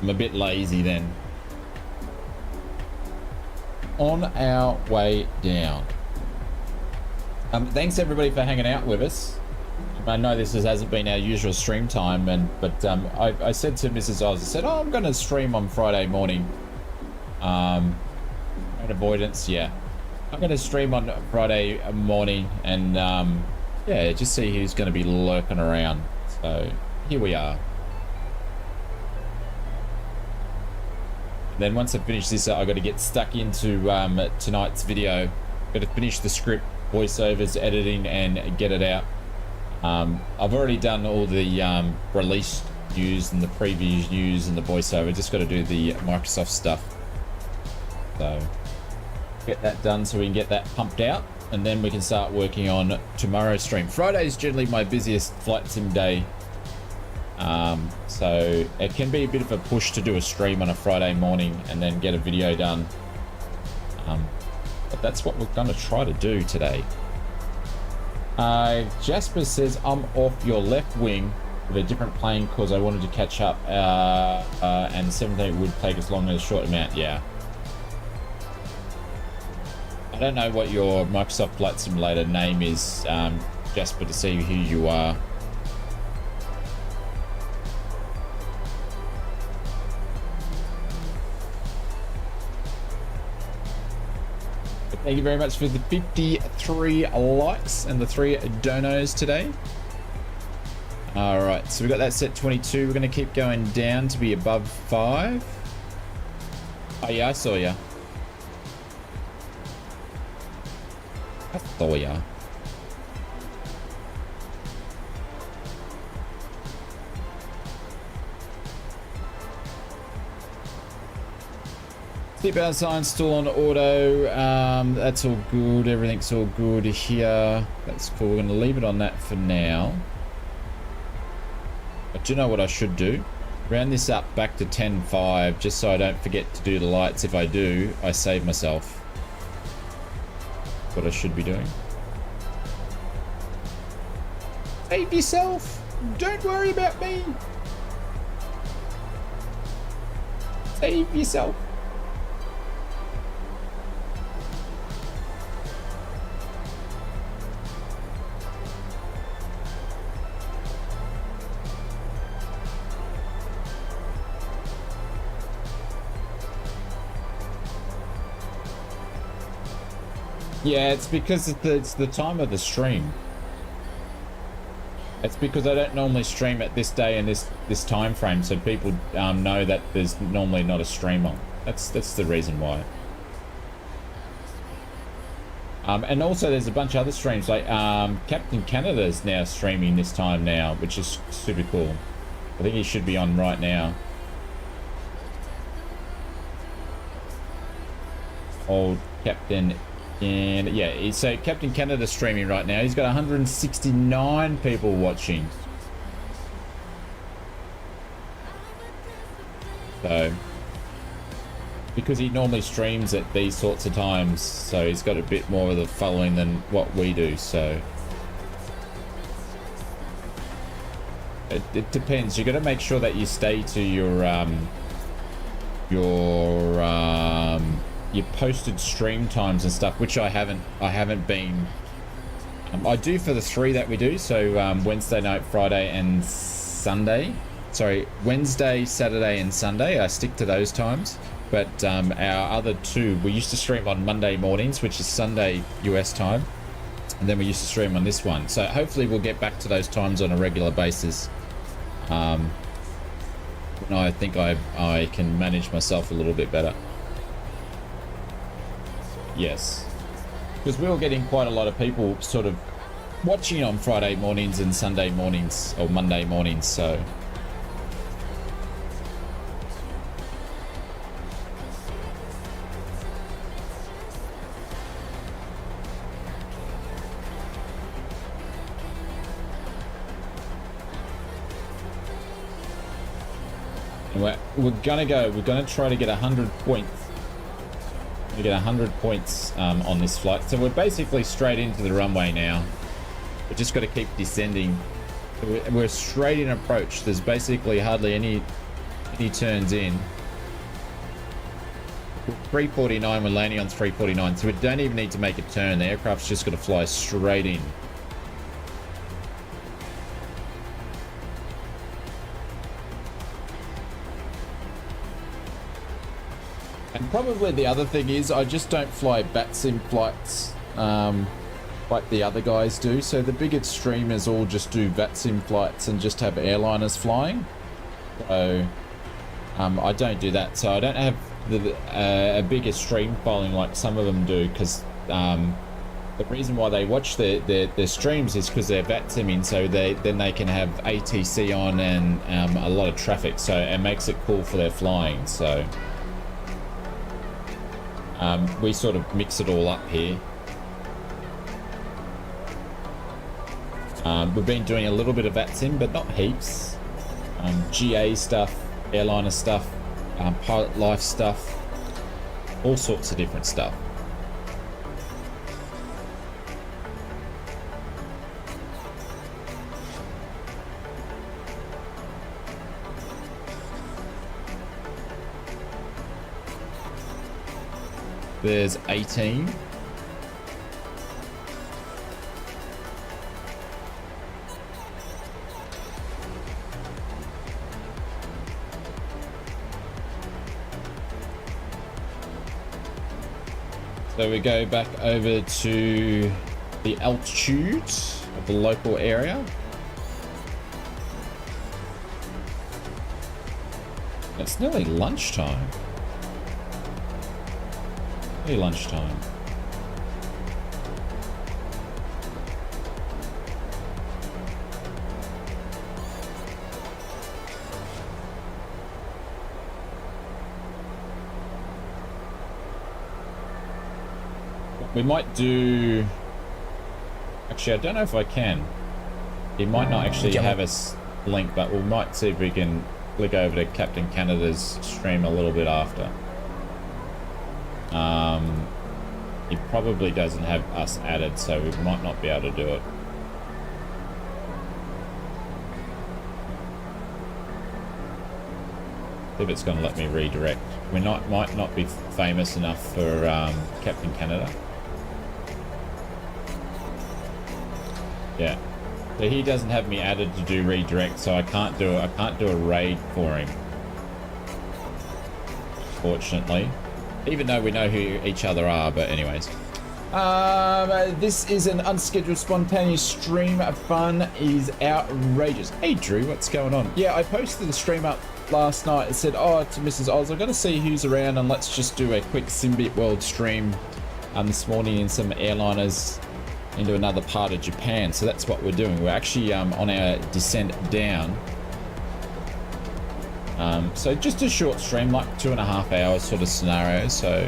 I'm a bit lazy then. On our way down. Thanks everybody for hanging out with us. I know this hasn't been our usual stream time, but I said to Mrs. Oz, I said, oh, I'm going to stream on Friday morning. Avoidance, yeah. I'm going to stream on Friday morning and yeah, just see who's going to be lurking around. So here we are. Then once I finish this, I've got to get stuck into tonight's video. Got to finish the script, voiceovers, editing, and get it out. I've already done all the release news and the preview news and the voiceover. Just got to do the Microsoft stuff. So get that done so we can get that pumped out, and then we can start working on tomorrow's stream. Friday is generally my busiest flight sim day. So it can be a bit of a push to do a stream on a Friday morning and then get a video done. But that's what we're going to try to do today. Jasper says, I'm off your left wing with a different plane because I wanted to catch up, and 17 would take as long as a short amount. Yeah. I don't know what your Microsoft Flight Simulator name is, Jasper, to see who you are. Thank you very much for the 53 likes and the 3 donos today. All right, so we got that set 22. We're going to keep going down to be above 5. Oh yeah, I saw ya. I saw ya. Seatbelt sign still on auto. That's all good. Everything's all good here. That's cool. We're going to leave it on that for now. But do you know what I should do? Round this up back to 10.5 just so I don't forget to do the lights. If I do, I save myself. What I should be doing. Save yourself. Don't worry about me. Save yourself. Yeah, it's because it's the time of the stream. It's because I don't normally stream at this day and this time frame, so people know that there's normally not a stream on. That's the reason why. And also there's a bunch of other streams, like Captain Canada is now streaming this time now, which is super cool. I think he should be on right now. Old Captain. And yeah, so Captain Canada streaming right now. He's got 169 people watching. So, because he normally streams at these sorts of times, so he's got a bit more of the following than what we do. So it depends. You got to make sure that you stay to your posted stream times and stuff, which I haven't been. I do for the 3 that we do, so Wednesday night, Friday and Sunday. Sorry, Wednesday, Saturday and Sunday, I stick to those times. But our other 2, we used to stream on Monday mornings, which is Sunday US time, and then we used to stream on this one. So hopefully we'll get back to those times on a regular basis. I think I can manage myself a little bit better. Yes, because we were getting quite a lot of people sort of watching on Friday mornings and Sunday mornings or Monday mornings, so we're gonna try to get 100 points We get 100 points on this flight. So we're basically straight into the runway now. We've just got to keep descending. We're straight in approach. There's basically hardly any turns in. 349, we're landing on 349, so we don't even need to make a turn. The aircraft's just got to fly straight in. And probably the other thing is I just don't fly BATSIM flights like the other guys do. So the big streamers all just do VATSIM flights and just have airliners flying. So I don't do that. So I don't have a bigger stream following like some of them do, because the reason why they watch their streams is because they're VATSIMing, so then they can have ATC on and a lot of traffic, so it makes it cool for their flying. So we sort of mix it all up here. We've been doing a little bit of VATSIM, but not heaps. GA stuff, airliner stuff, pilot life stuff, all sorts of different stuff. There's 18. So we go back over to the altitude of the local area. It's nearly lunchtime. Lunchtime. We might do... Actually, I don't know if I can. He might not actually have us link, but we might see if we can click over to Captain Canada's stream a little bit after. He probably doesn't have us added, so we might not be able to do it. See if it's going to let me redirect. We might not be famous enough for Captain Canada. Yeah, so he doesn't have me added to do redirect, so I can't do a raid for him, fortunately. Even though we know who each other are, but anyways. This is an unscheduled spontaneous stream. Fun is outrageous. Hey Drew, what's going on? Yeah, I posted the stream up last night and said, oh, to Mrs. Oz, I've got to see who's around and let's just do a quick Simbit World stream this morning in some airliners into another part of Japan. So that's what we're doing. We're actually on our descent down. So just a short stream, like 2.5 hours sort of scenario. So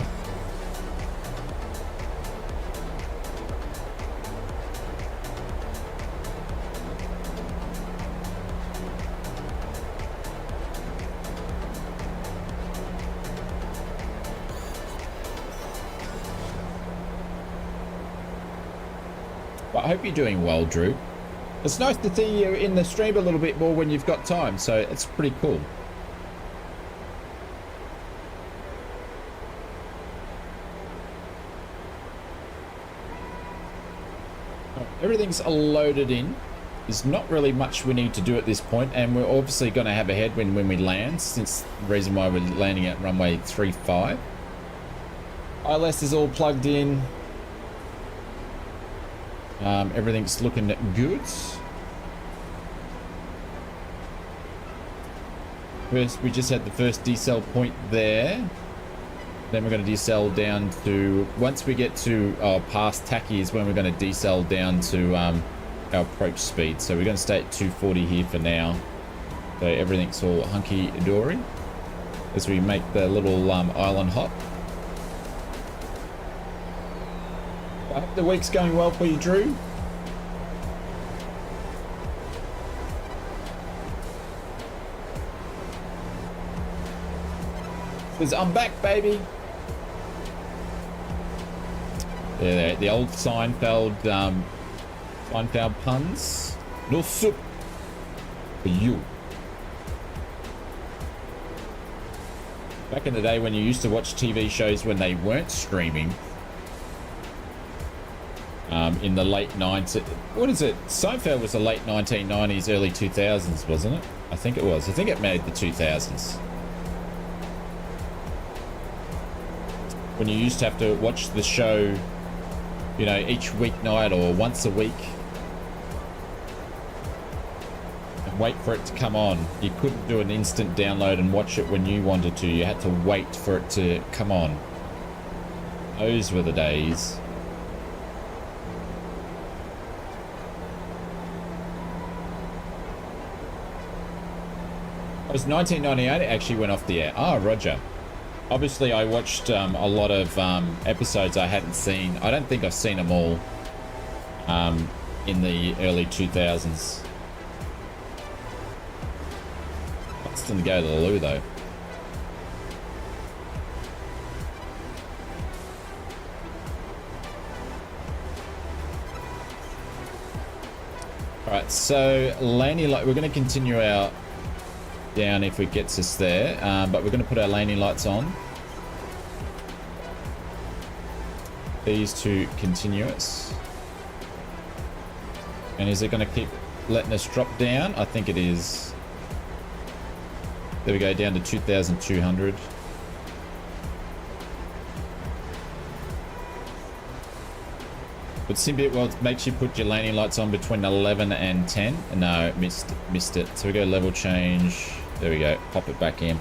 but I hope you're doing well, Drew. It's nice to see you in the stream a little bit more when you've got time, so it's pretty cool. Everything's loaded in. There's not really much we need to do at this point, and we're obviously going to have a headwind when we land, since the reason why we're landing at runway 35. ILS is all plugged in. Everything's looking good. First, we just had the first decel point there. Then we're going to decel down to, once we get to past tacky is when we're going to decel down to our approach speed. So we're going to stay at 240 here for now. So everything's all hunky-dory as we make the little island hop. I hope the week's going well for you, Drew. Because I'm back, baby. The old Seinfeld, Seinfeld puns. No soup for you. Back in the day when you used to watch TV shows when they weren't streaming, in the late 90s, what is it? Seinfeld was the late 1990s, early 2000s, wasn't it? I think it was. I think it made the 2000s. When you used to have to watch the show, you know, each weeknight or once a week. Wait for it to come on. You couldn't do an instant download and watch it when you wanted to. You had to wait for it to come on. Those were the days. It was 1998 it actually went off the air. Ah, Roger. Obviously I watched a lot of episodes I hadn't seen. I don't think I've seen them all in the early 2000s. To go to the loo though. Alright, so landing light, we're going to continue our down if it gets us there, but we're going to put our landing lights on. These two continuous. And is it going to keep letting us drop down? I think it is. There we go, down to 2,200. But Symbiote World makes you put your landing lights on between 11 and 10. No, missed it. So we go level change. There we go. Pop it back in.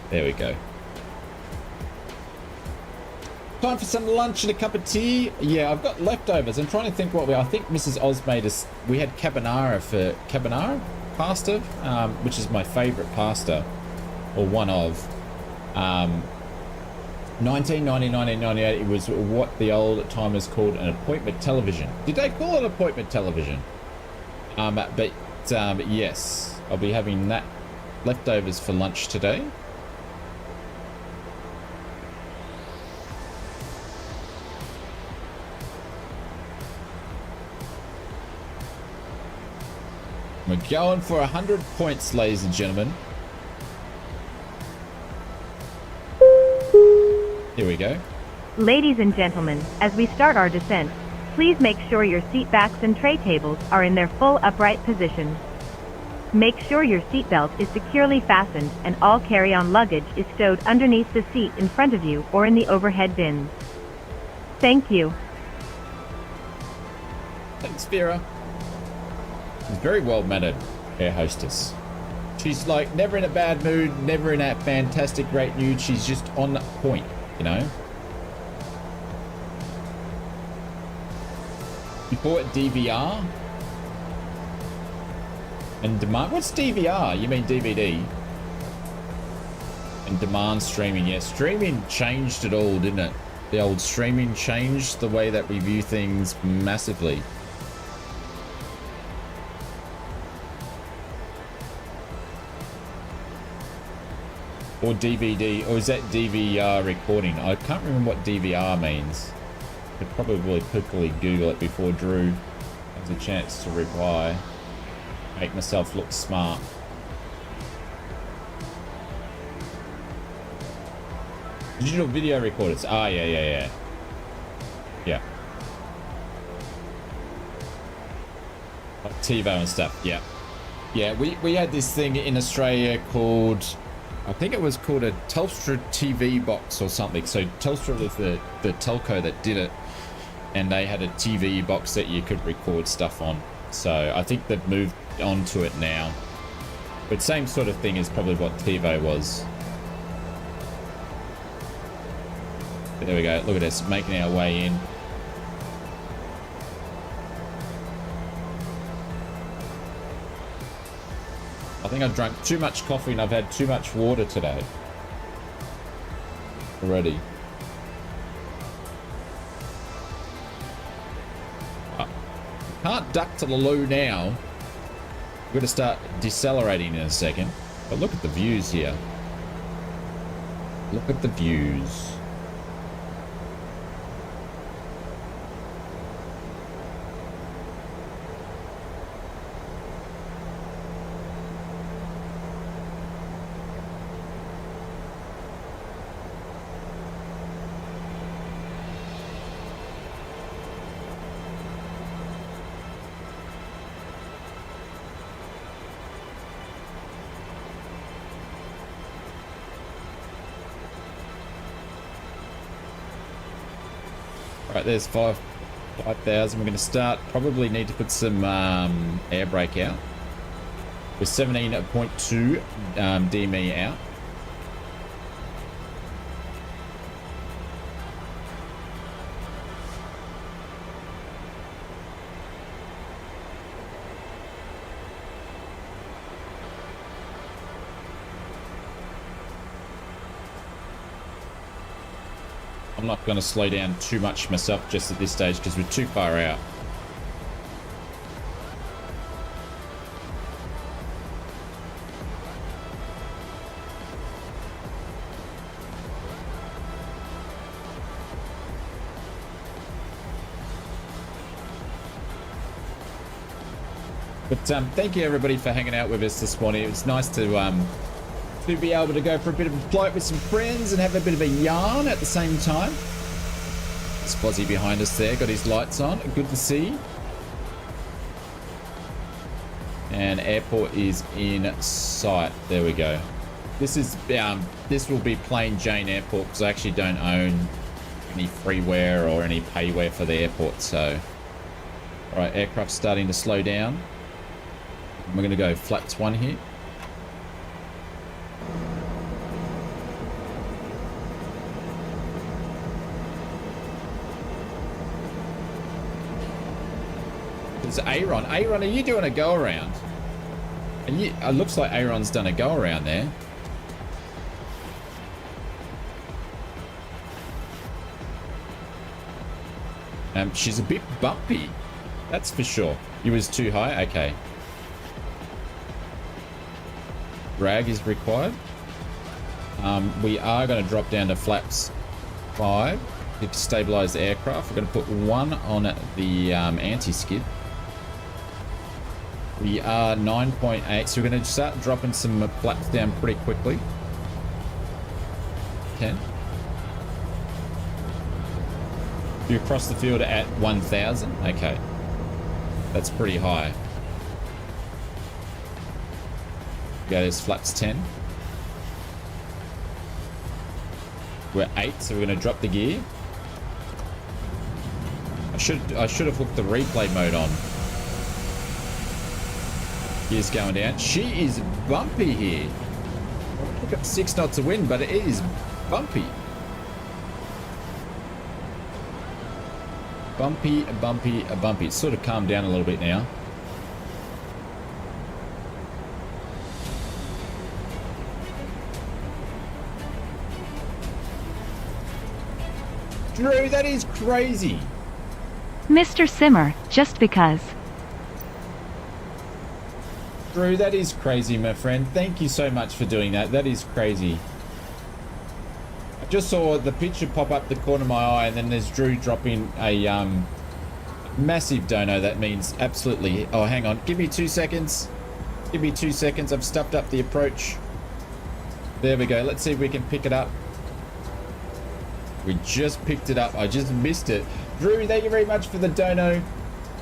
There we go. Time for some lunch and a cup of tea. Yeah, I've got leftovers. I'm trying to think what I think Mrs. Oz made us. We had carbonara for carbonara pasta, which is my favorite pasta, or one of. 1999 and 98, it was what the old timers called an appointment television. Did they call it appointment television? But yes, I'll be having that leftovers for lunch today. We're going for 100 points, ladies and gentlemen. Here we go. Ladies and gentlemen, as we start our descent, please make sure your seat backs and tray tables are in their full upright position. Make sure your seatbelt is securely fastened and all carry-on luggage is stowed underneath the seat in front of you or in the overhead bins. Thank you. Thanks, Vera. She's very well-mannered air hostess. She's like never in a bad mood, never in a fantastic great mood. She's just on point, you know? You bought DVR? And demand? What's DVR? You mean DVD? And demand streaming. Yeah, streaming changed it all, didn't it? The old streaming changed the way that we view things massively. Or DVD, or is that DVR recording? I can't remember what DVR means. Could probably quickly Google it before Drew has a chance to reply. Make myself look smart. Digital video recorders. Ah, yeah. Yeah. Like TiVo and stuff. Yeah. Yeah, we had this thing in Australia called, I think it was called a Telstra TV box or something. So Telstra was the telco that did it, and they had a TV box that you could record stuff on. So I think they've moved on to it now. But same sort of thing is probably what TiVo was. But there we go. Look at us making our way in. I think I've drunk too much coffee and I've had too much water today. Already. Can't duck to the loo now. We're going to start decelerating in a second. But look at the views here. Look at the views. Right, there's 5,000. We're going to start. Probably need to put some air brake out. We're 17.2 DME out. I'm not going to slow down too much myself just at this stage because we're too far out. But thank you everybody for hanging out with us this morning. It was nice to be able to go for a bit of a flight with some friends and have a bit of a yarn at the same time. There's Fozzie behind us there, got his lights on. Good to see. And airport is in sight. There we go. This is this will be plain Jane Airport because I actually don't own any freeware or any payware for the airport. So, all right, aircraft's starting to slow down. We're going to go flaps 1 here. There's Aaron. Aaron, are you doing a go around? And you, it looks like Aaron's done a go around there. She's a bit bumpy. That's for sure. You was too high? Okay. Drag is required. We are going to drop down to flaps 5 to stabilize the aircraft. We're going to put 1 on the anti-skid. We are 9.8, so we're going to start dropping some flaps down pretty quickly. 10. You're across the field at 1,000. Okay. That's pretty high. Go, there's flaps 10. We're 8, so we're going to drop the gear. I should have hooked the replay mode on. Gear's going down. She is bumpy here. We've got 6 knots of wind, but it is bumpy. Bumpy, bumpy, bumpy. It's sort of calmed down a little bit now. Drew, that is crazy. Mr. Simmer, just because. Drew, that is crazy, my friend. Thank you so much for doing that. That is crazy. I just saw the picture pop up the corner of my eye, and then there's Drew dropping a massive dono. That means absolutely... Oh, hang on. Give me 2 seconds. Give me 2 seconds. I've stuffed up the approach. There we go. Let's see if we can pick it up. We just picked it up. I just missed it. Drew, thank you very much for the dono.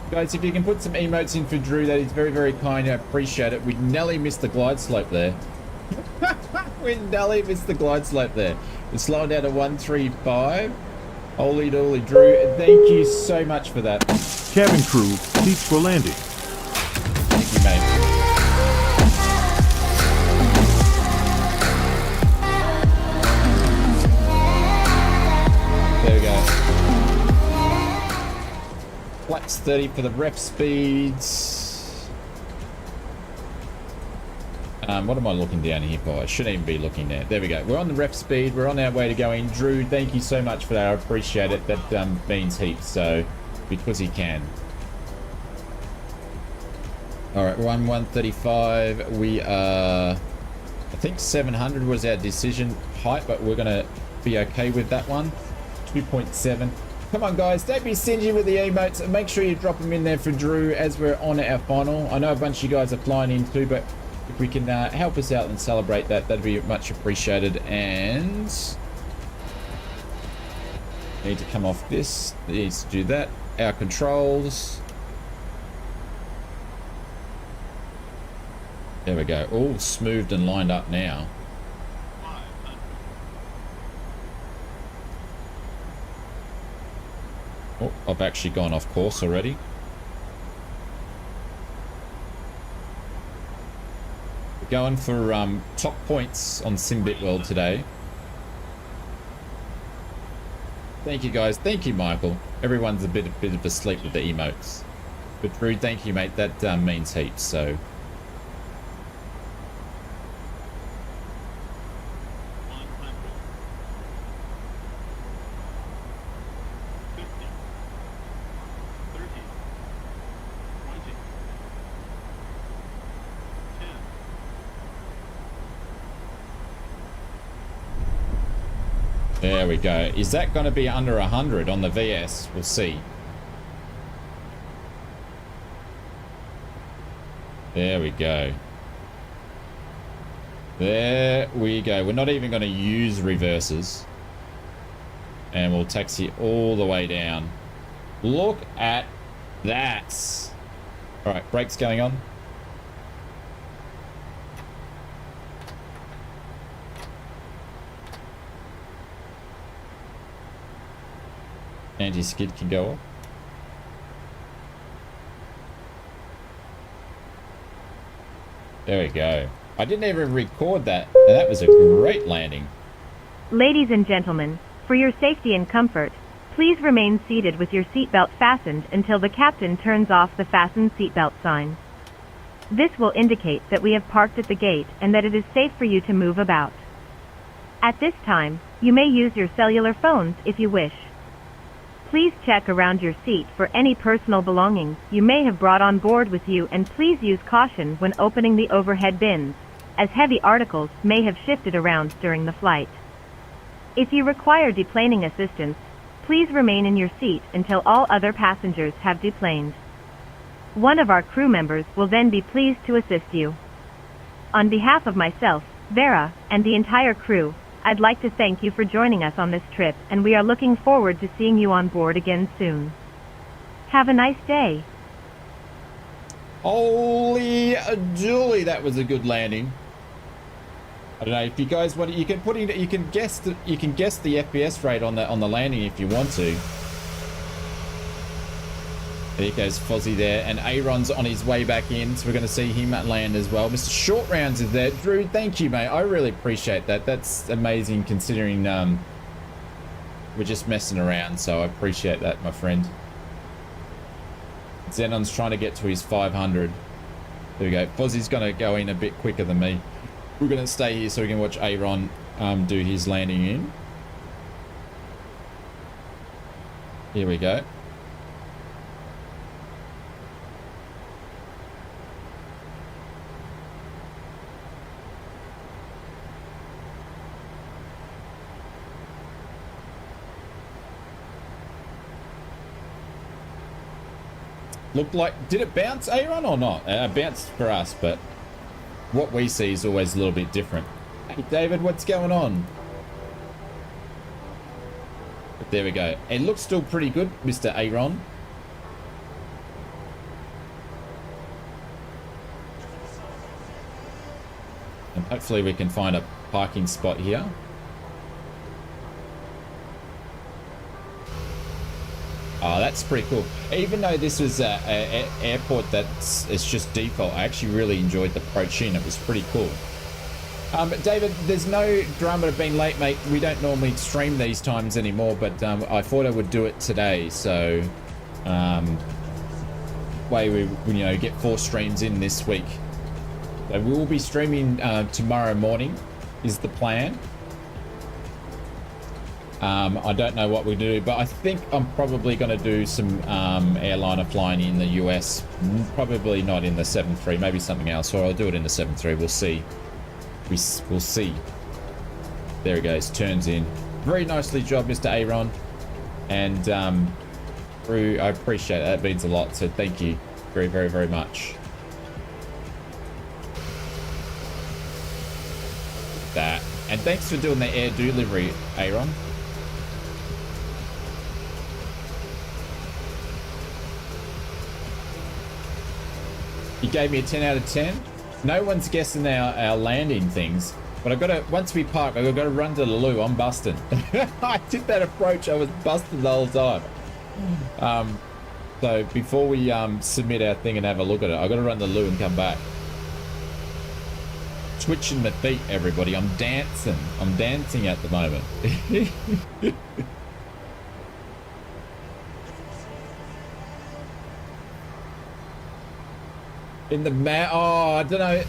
Guys, if you can put some emotes in for Drew, that is very, very kind. I appreciate it. We nearly missed the glide slope there. We nearly missed the glide slope there. We're slowing down to 135. Holy dooly, Drew. Thank you so much for that. Cabin crew, seats for landing. Thank you, mate. There we go. Flaps 30 for the ref speeds. What am I looking down here for? I shouldn't even be looking there. There we go. We're on the ref speed. We're on our way to go in. Drew, thank you so much for that. I appreciate it. That means heaps. So, because he can. All right, we're on 135. We are, I think 700 was our decision height, but we're going to be okay with that one. 2.7. Come on, guys. Don't be stingy with the emotes. And make sure you drop them in there for Drew as we're on our final. I know a bunch of you guys are flying in too, but if we can help us out and celebrate that, that'd be much appreciated. And need to come off this. Needs to do that. Our controls. There we go. All smoothed and lined up now. I've actually gone off course already. We're going for top points on Simbit World today. Thank you guys. Thank you, Michael. Everyone's a bit of asleep with the emotes. But Drew, thank you, mate. That means heaps, so... There we go. Is that going to be under 100 on the VS? We'll see. There we go. There we go. We're not even going to use reverses. And we'll taxi all the way down. Look at that. All right, brakes going on. Anti-skid can go off. There we go. I didn't even record that, and that was a great landing. Ladies and gentlemen, for your safety and comfort, please remain seated with your seatbelt fastened until the captain turns off the fasten seatbelt sign. This will indicate that we have parked at the gate and that it is safe for you to move about. At this time, you may use your cellular phones if you wish. Please check around your seat for any personal belongings you may have brought on board with you, and please use caution when opening the overhead bins, as heavy articles may have shifted around during the flight. If you require deplaning assistance, please remain in your seat until all other passengers have deplaned. One of our crew members will then be pleased to assist you. On behalf of myself, Vera, and the entire crew, I'd like to thank you for joining us on this trip, and we are looking forward to seeing you on board again soon. Have a nice day. Holy Julie, that was a good landing. I don't know if you guys want to, you can put in, you can guess the FPS rate on the landing if you want to. There goes Fozzie there, and Aaron's on his way back in, so we're going to see him land as well. Mr. Short Rounds is there. Drew, thank you, mate. I really appreciate that. That's amazing considering we're just messing around, so I appreciate that, my friend. Zenon's trying to get to his 500. There we go. Fozzie's going to go in a bit quicker than me. We're going to stay here so we can watch Aaron do his landing in. Here we go. Looked like, did it bounce, Aaron, or not? It bounced for us, but what we see is always a little bit different. Hey, David, what's going on? But there we go. It looks still pretty good, Mr. Aaron. And hopefully we can find a parking spot here. Oh, that's pretty cool. Even though this was an airport it's just default, I actually really enjoyed the approach in. It was pretty cool. David, there's no drama of being late, mate. We don't normally stream these times anymore, but I thought I would do it today. So, way we get 4 streams in this week. So we will be streaming tomorrow morning, is the plan. I don't know what we do, but I think I'm probably going to do some airliner flying in the US. Probably not in the 7.3, maybe something else, or I'll do it in the 7.3. We'll see. We'll see. There he goes, turns in. Very nicely job, Mr. Aaron. And Drew, I appreciate that. That means a lot, so thank you very, very, very much. That. And thanks for doing the air delivery, Aaron. You gave me a 10 out of 10. No one's guessing our landing things, but I've got to, once we park, I've got to run to the loo. I'm busting. I did that approach. I was busting the whole time. So before we submit our thing and have a look at it, I've got to run the loo and come back. Switching my feet, everybody. I'm dancing. I'm dancing at the moment. In the mad... Oh, I don't know.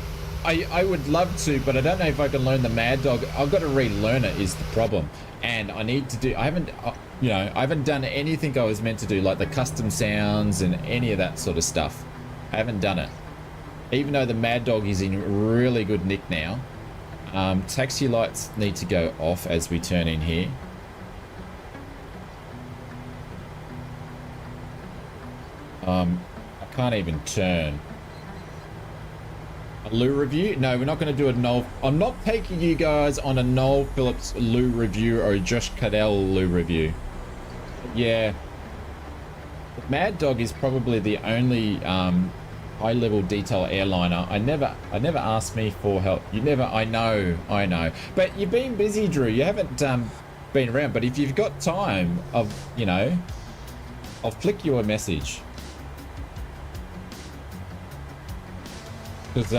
I would love to, but I don't know if I can learn the Mad Dog. I've got to relearn it is the problem. And I need to do... I haven't... you know, I haven't done anything I was meant to do, like the custom sounds and any of that sort of stuff. I haven't done it. Even though the Mad Dog is in really good nick now. Taxi lights need to go off as we turn in here. I can't even turn. A loo review? No, we're not going to do a Noel. I'm not taking you guys on a Noel Phillips loo review or a Josh Cadell loo review. Yeah. The Mad Dog is probably the only high-level detail airliner. I never asked me for help. You never. I know. But you've been busy, Drew. You haven't been around. But if you've got time, you know, I'll flick you a message. Because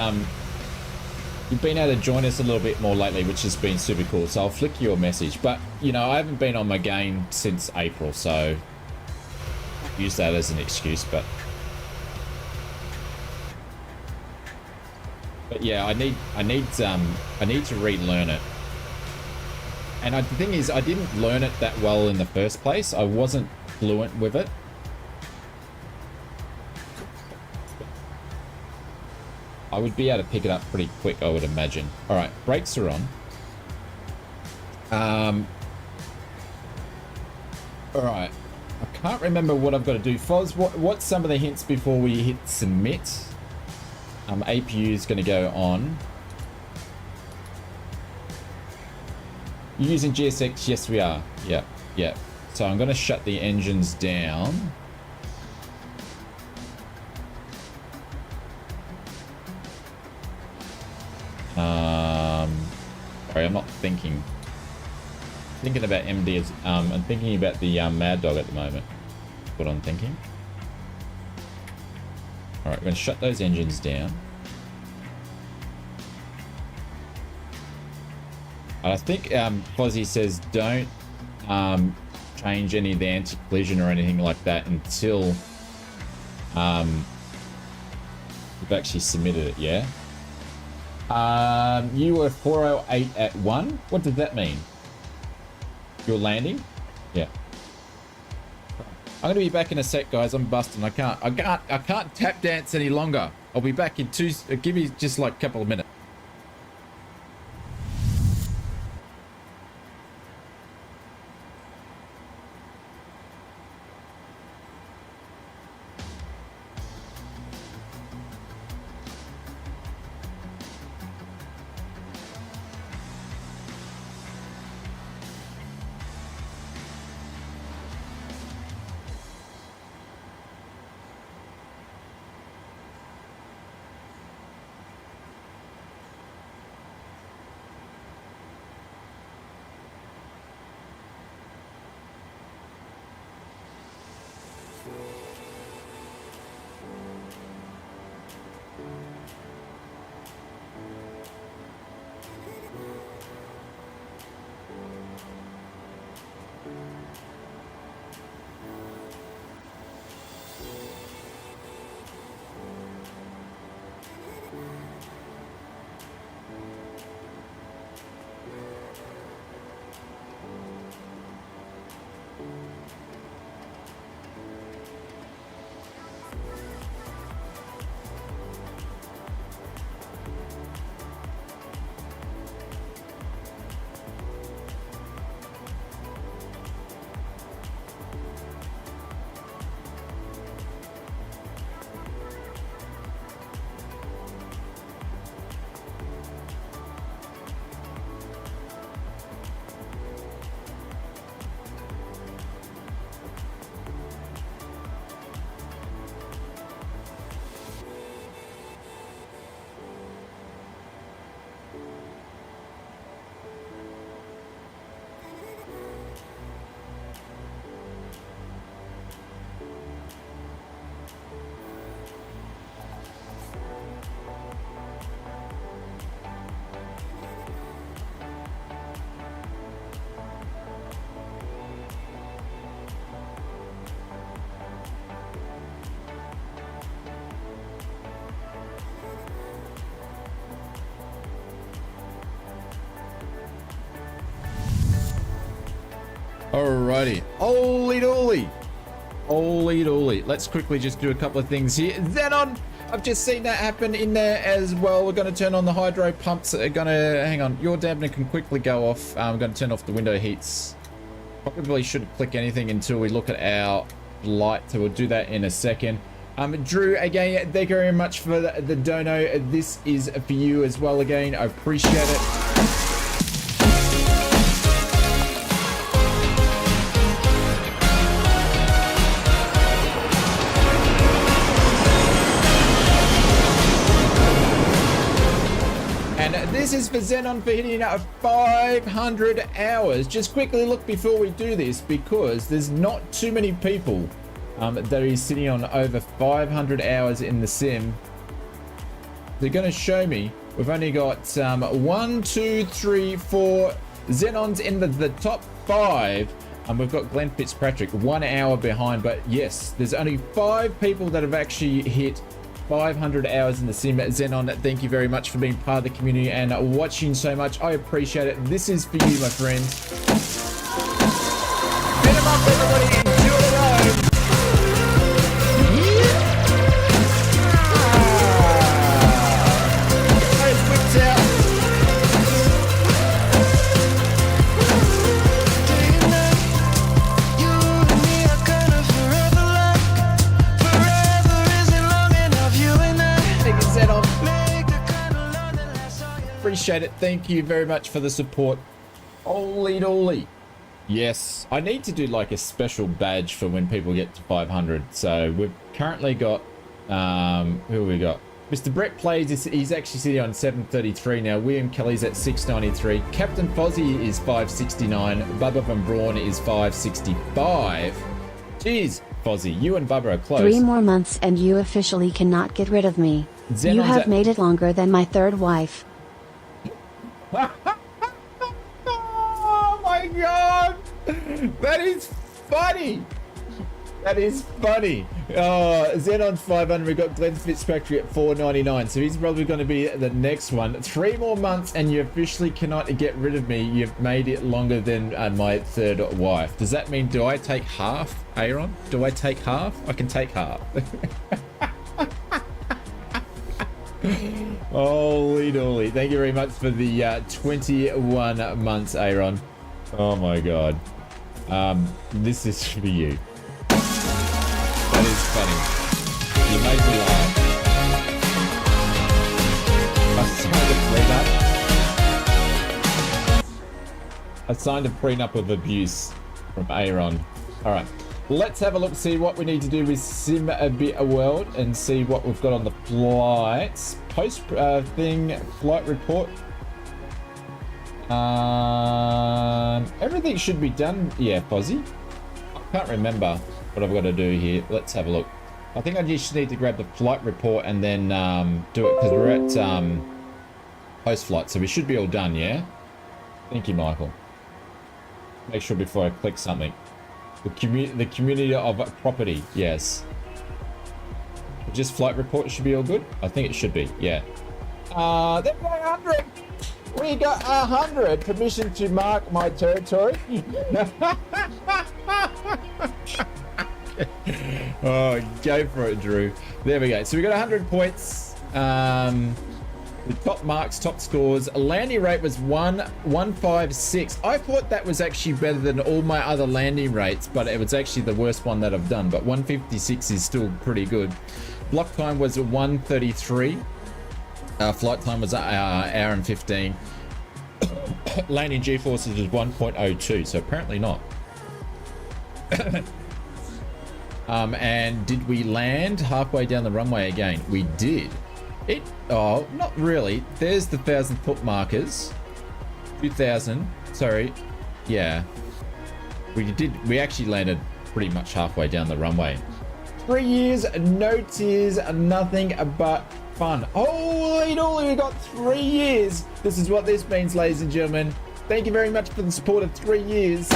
you've been able to join us a little bit more lately, which has been super cool. So I'll flick you a message. But, you know, I haven't been on my game since April, so use that as an excuse. But yeah, I need to relearn it. And the thing is, I didn't learn it that well in the first place. I wasn't fluent with it. I would be able to pick it up pretty quick, I would imagine. All right, brakes are on. All right, I can't remember what I've got to do. Foz, what's some of the hints before we hit submit? APU is going to go on. You're using GSX? Yes, we are. Yep. So I'm going to shut the engines down. Sorry, I'm not thinking about MD as I'm thinking about the Mad Dog at the moment. That's what I'm thinking. All right, we're going to shut those engines down. I think Fozzie says don't change any of the anti-collision or anything like that until we've actually submitted it, yeah? You were 408 at 1. What does that mean? You're landing? Yeah. I'm gonna be back in a sec, guys. I'm busting. I can't tap dance any longer. I'll be back in give me just like a couple of minutes. Alrighty. Holy dooly. Holy dooly. Let's quickly just do a couple of things here. Xenon, I've just seen that happen in there as well. We're going to turn on the hydro pumps. Hang on. Your dampener can quickly go off. I'm going to turn off the window heats. Probably shouldn't click anything until we look at our light. So we'll do that in a second. Drew, again, thank you very much for the dono. This is for you as well again. I appreciate it. This is for Xenon for hitting 500 hours. Just quickly look before we do this, because there's not too many people that is sitting on over 500 hours in the sim. They're going to show me. We've only got 1, 2, 3, 4 Xenons in the top 5. And we've got Glenn Fitzpatrick 1 hour behind. But yes, there's only 5 people that have actually hit 500 hours in the sim. Xenon, thank you very much for being part of the community and watching so much. I appreciate it. This is for you, my friends. Hit 'em up, everybody, and do it alone. Those whips out. Appreciate it. Thank you very much for the support. Holy dolly. Yes, I need to do like a special badge for when people get to 500. So we've currently got who have we got? Mr. Brett plays, he's actually sitting on 733 now. William Kelly's at 693. Captain Fozzie is 569. Bubba Van Braun is 565. Jeez, Fozzie, you and Bubba are close. 3 more months and you officially cannot get rid of me. Xenon's you have made it longer than my 3rd wife. Oh my god! That is funny! That is funny. Oh, Xenon's 500. We've got Glenn Fitzpatrick at 499. So he's probably going to be the next one. 3 more months and you officially cannot get rid of me. You've made it longer than my 3rd wife. Does that mean, do I take half, Aaron? Do I take half? I can take half. Holy dolly. Thank you very much for the 21 months, Aaron. Oh my god. This is for you. That is funny. You made me laugh. I signed a prenup of abuse from Aaron. Alright. Let's have a look, see what we need to do with Sim a bit world and see what we've got on the flights. Post flight report. Everything should be done. Yeah, Fozzie. I can't remember what I've got to do here. Let's have a look. I think I just need to grab the flight report and then do it because we're at post flight, so we should be all done. Yeah. Thank you, Michael. Make sure before I click something. The community of property, yes. Just flight report should be all good. I think it should be, yeah. They've got 100. We got 100. Permission to mark my territory. Oh, go for it, Drew. There we go. So we got 100 points. The top marks, top scores. Landing rate was 156. I thought that was actually better than all my other landing rates, but it was actually the worst one that I've done. But 156 is still pretty good. Block time was 133. Flight time was an hour and 15. Landing G-forces was 1.02, so apparently not. And did we land halfway down the runway again? We did. Oh, not really. There's the 1,000-foot markers. 2,000. Sorry. Yeah. We actually landed pretty much halfway down the runway. 3 years, no tears, nothing but fun. Holy dolly, we got 3 years. This is what this means, ladies and gentlemen. Thank you very much for the support of 3 years.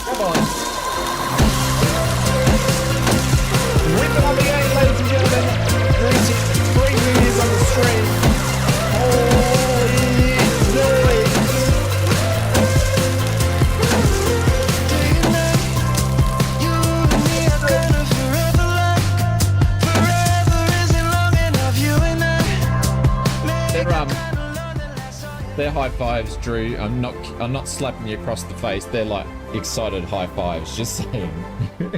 Come on. Rip it up again, ladies and gentlemen. 3 years on the stream. Holy dolly. They're high fives, Drew. I'm not slapping you across the face. They're like excited high fives. Just saying. 3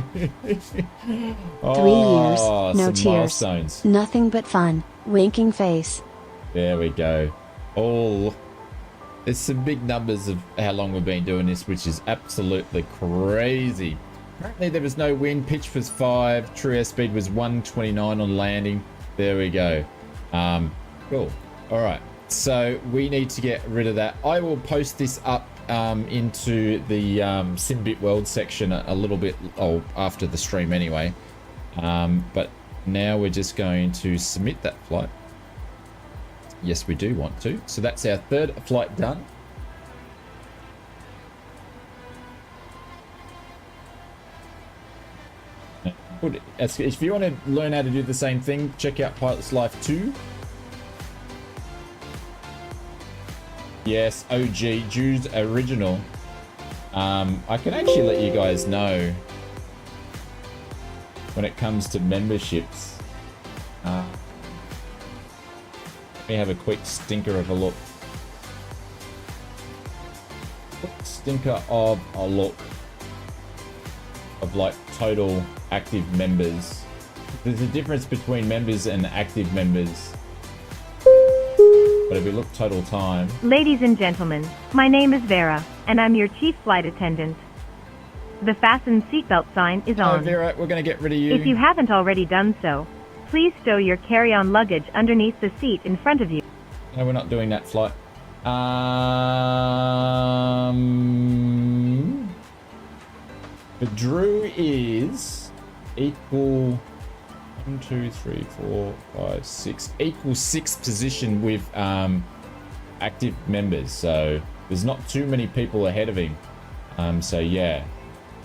years, no tears, milestones. nothing but fun, winking face. There we go. Oh, there's some big numbers of how long we've been doing this, which is absolutely crazy. Apparently there was no wind. Pitch was 5. True airspeed was 129 on landing. There we go. Cool. All right. So we need to get rid of that. I will post this up into the Simbit World section a little bit after the stream anyway. But now we're just going to submit that flight. Yes, we do want to. So that's our 3rd flight done. Good. If you want to learn how to do the same thing, check out Pilot's Life 2. Yes, OG, Drew's original. I can actually let you guys know when it comes to memberships. Let me have a quick stinker of a look. Stinker of a look of like total active members. There's a difference between members and active members. But if we look total time... Ladies and gentlemen, my name is Vera, and I'm your chief flight attendant. The fasten seatbelt sign is on. Oh, Vera, we're going to get rid of you. If you haven't already done so, please stow your carry-on luggage underneath the seat in front of you. No, we're not doing that flight. The Drew is equal... 1, 2, 3, 4, 5, 6. Equal 6th position with active members. So there's not too many people ahead of him. So yeah,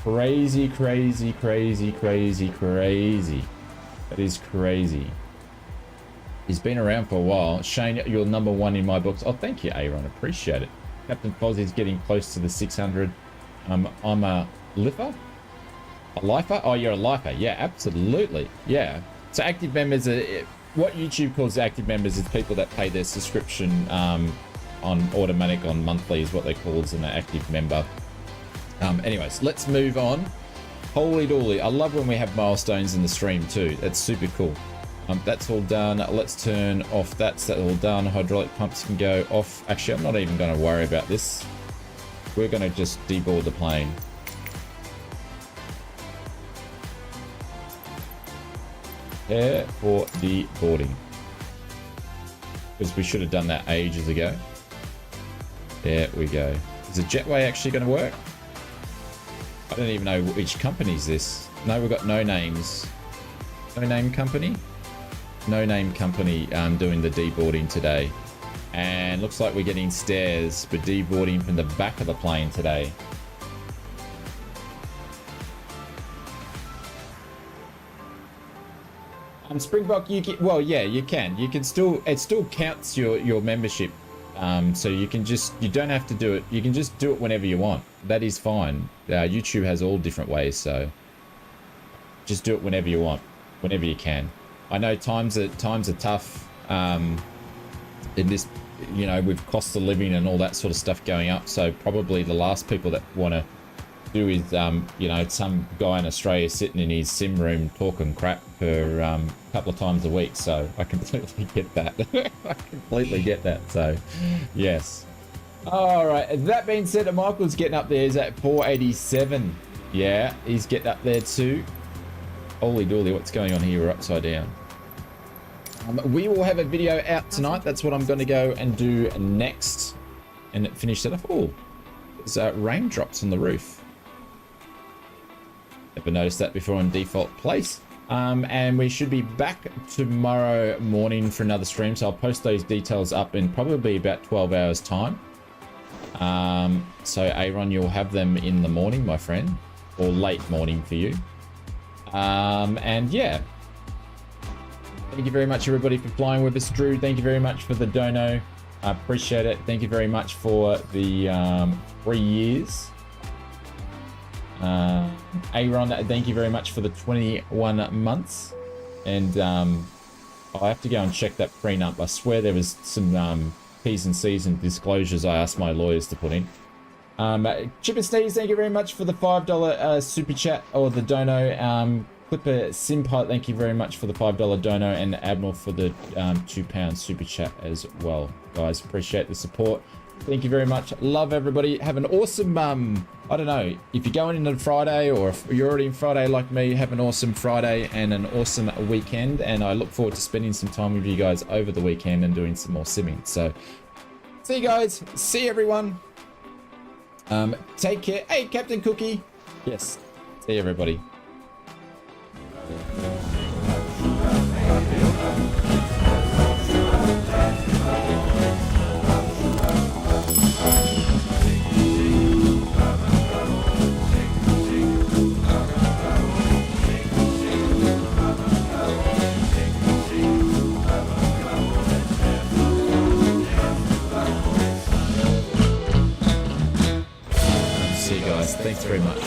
crazy. That is crazy. He's been around for a while. Shane, you're number 1 in my books. Oh, thank you, Aaron. Appreciate it. Captain Fozzie's getting close to the 600. I'm a lifer. A lifer? Oh, you're a lifer. Yeah, absolutely. Yeah. So active members are what YouTube calls active members is people that pay their subscription on automatic on monthly is what they call as an active member. Anyways, let's move on. Holy dooly. I love when we have milestones in the stream too. That's super cool. That's all done. Let's turn off that's all done. Hydraulic pumps can go off. Actually, I'm not even going to worry about this. We're going to just deboard the plane. Prepare for deboarding. Because we should have done that ages ago. There we go. Is the jetway actually going to work? I don't even know which company is this. No, we've got no names. No name company? No name company doing the deboarding today. And looks like we're getting stairs for deboarding from the back of the plane today. Springbok, you can, well, yeah, you can. You can still, it still counts your membership. So you can just, you don't have to do it. You can just do it whenever you want. That is fine. YouTube has all different ways, so just do it whenever you want, whenever you can. I know times are tough in this, you know, with cost of living and all that sort of stuff going up. So probably the last people that want to do is, you know, some guy in Australia sitting in his sim room talking crap for a couple of times a week. So I completely get that. I completely get that. So yes. All right. That being said, Michael's getting up there. He's at 487. Yeah, he's getting up there too. Holy dooly, what's going on here? We're upside down. We will have a video out tonight. That's what I'm going to go and do next and finish that off. Oh, there's raindrops on the roof. Never noticed that before on default place. And we should be back tomorrow morning for another stream. So I'll post those details up in probably about 12 hours time. So Aaron, you'll have them in the morning, my friend, or late morning for you. And yeah, thank you very much everybody for flying with us. Drew, thank you very much for the dono. I appreciate it. Thank you very much for the 3 years. Aaron, thank you very much for the 21 months. And I'll have to go and check that prenup. I swear there was some P's and C's and disclosures I asked my lawyers to put in. Chip and Sneeze, thank you very much for the $5 super chat or the dono. Clipper Simpot, thank you very much for the $5 dono, and Admiral for the £2 super chat as well. Guys, appreciate the support. Thank you very much. Love everybody. Have an awesome, I don't know, if you're going into Friday or if you're already in Friday like me, have an awesome Friday and an awesome weekend. And I look forward to spending some time with you guys over the weekend and doing some more simming. So, see you guys. See everyone. Take care. Hey, Captain Cookie. Yes. See everybody. See you guys. Thanks very much.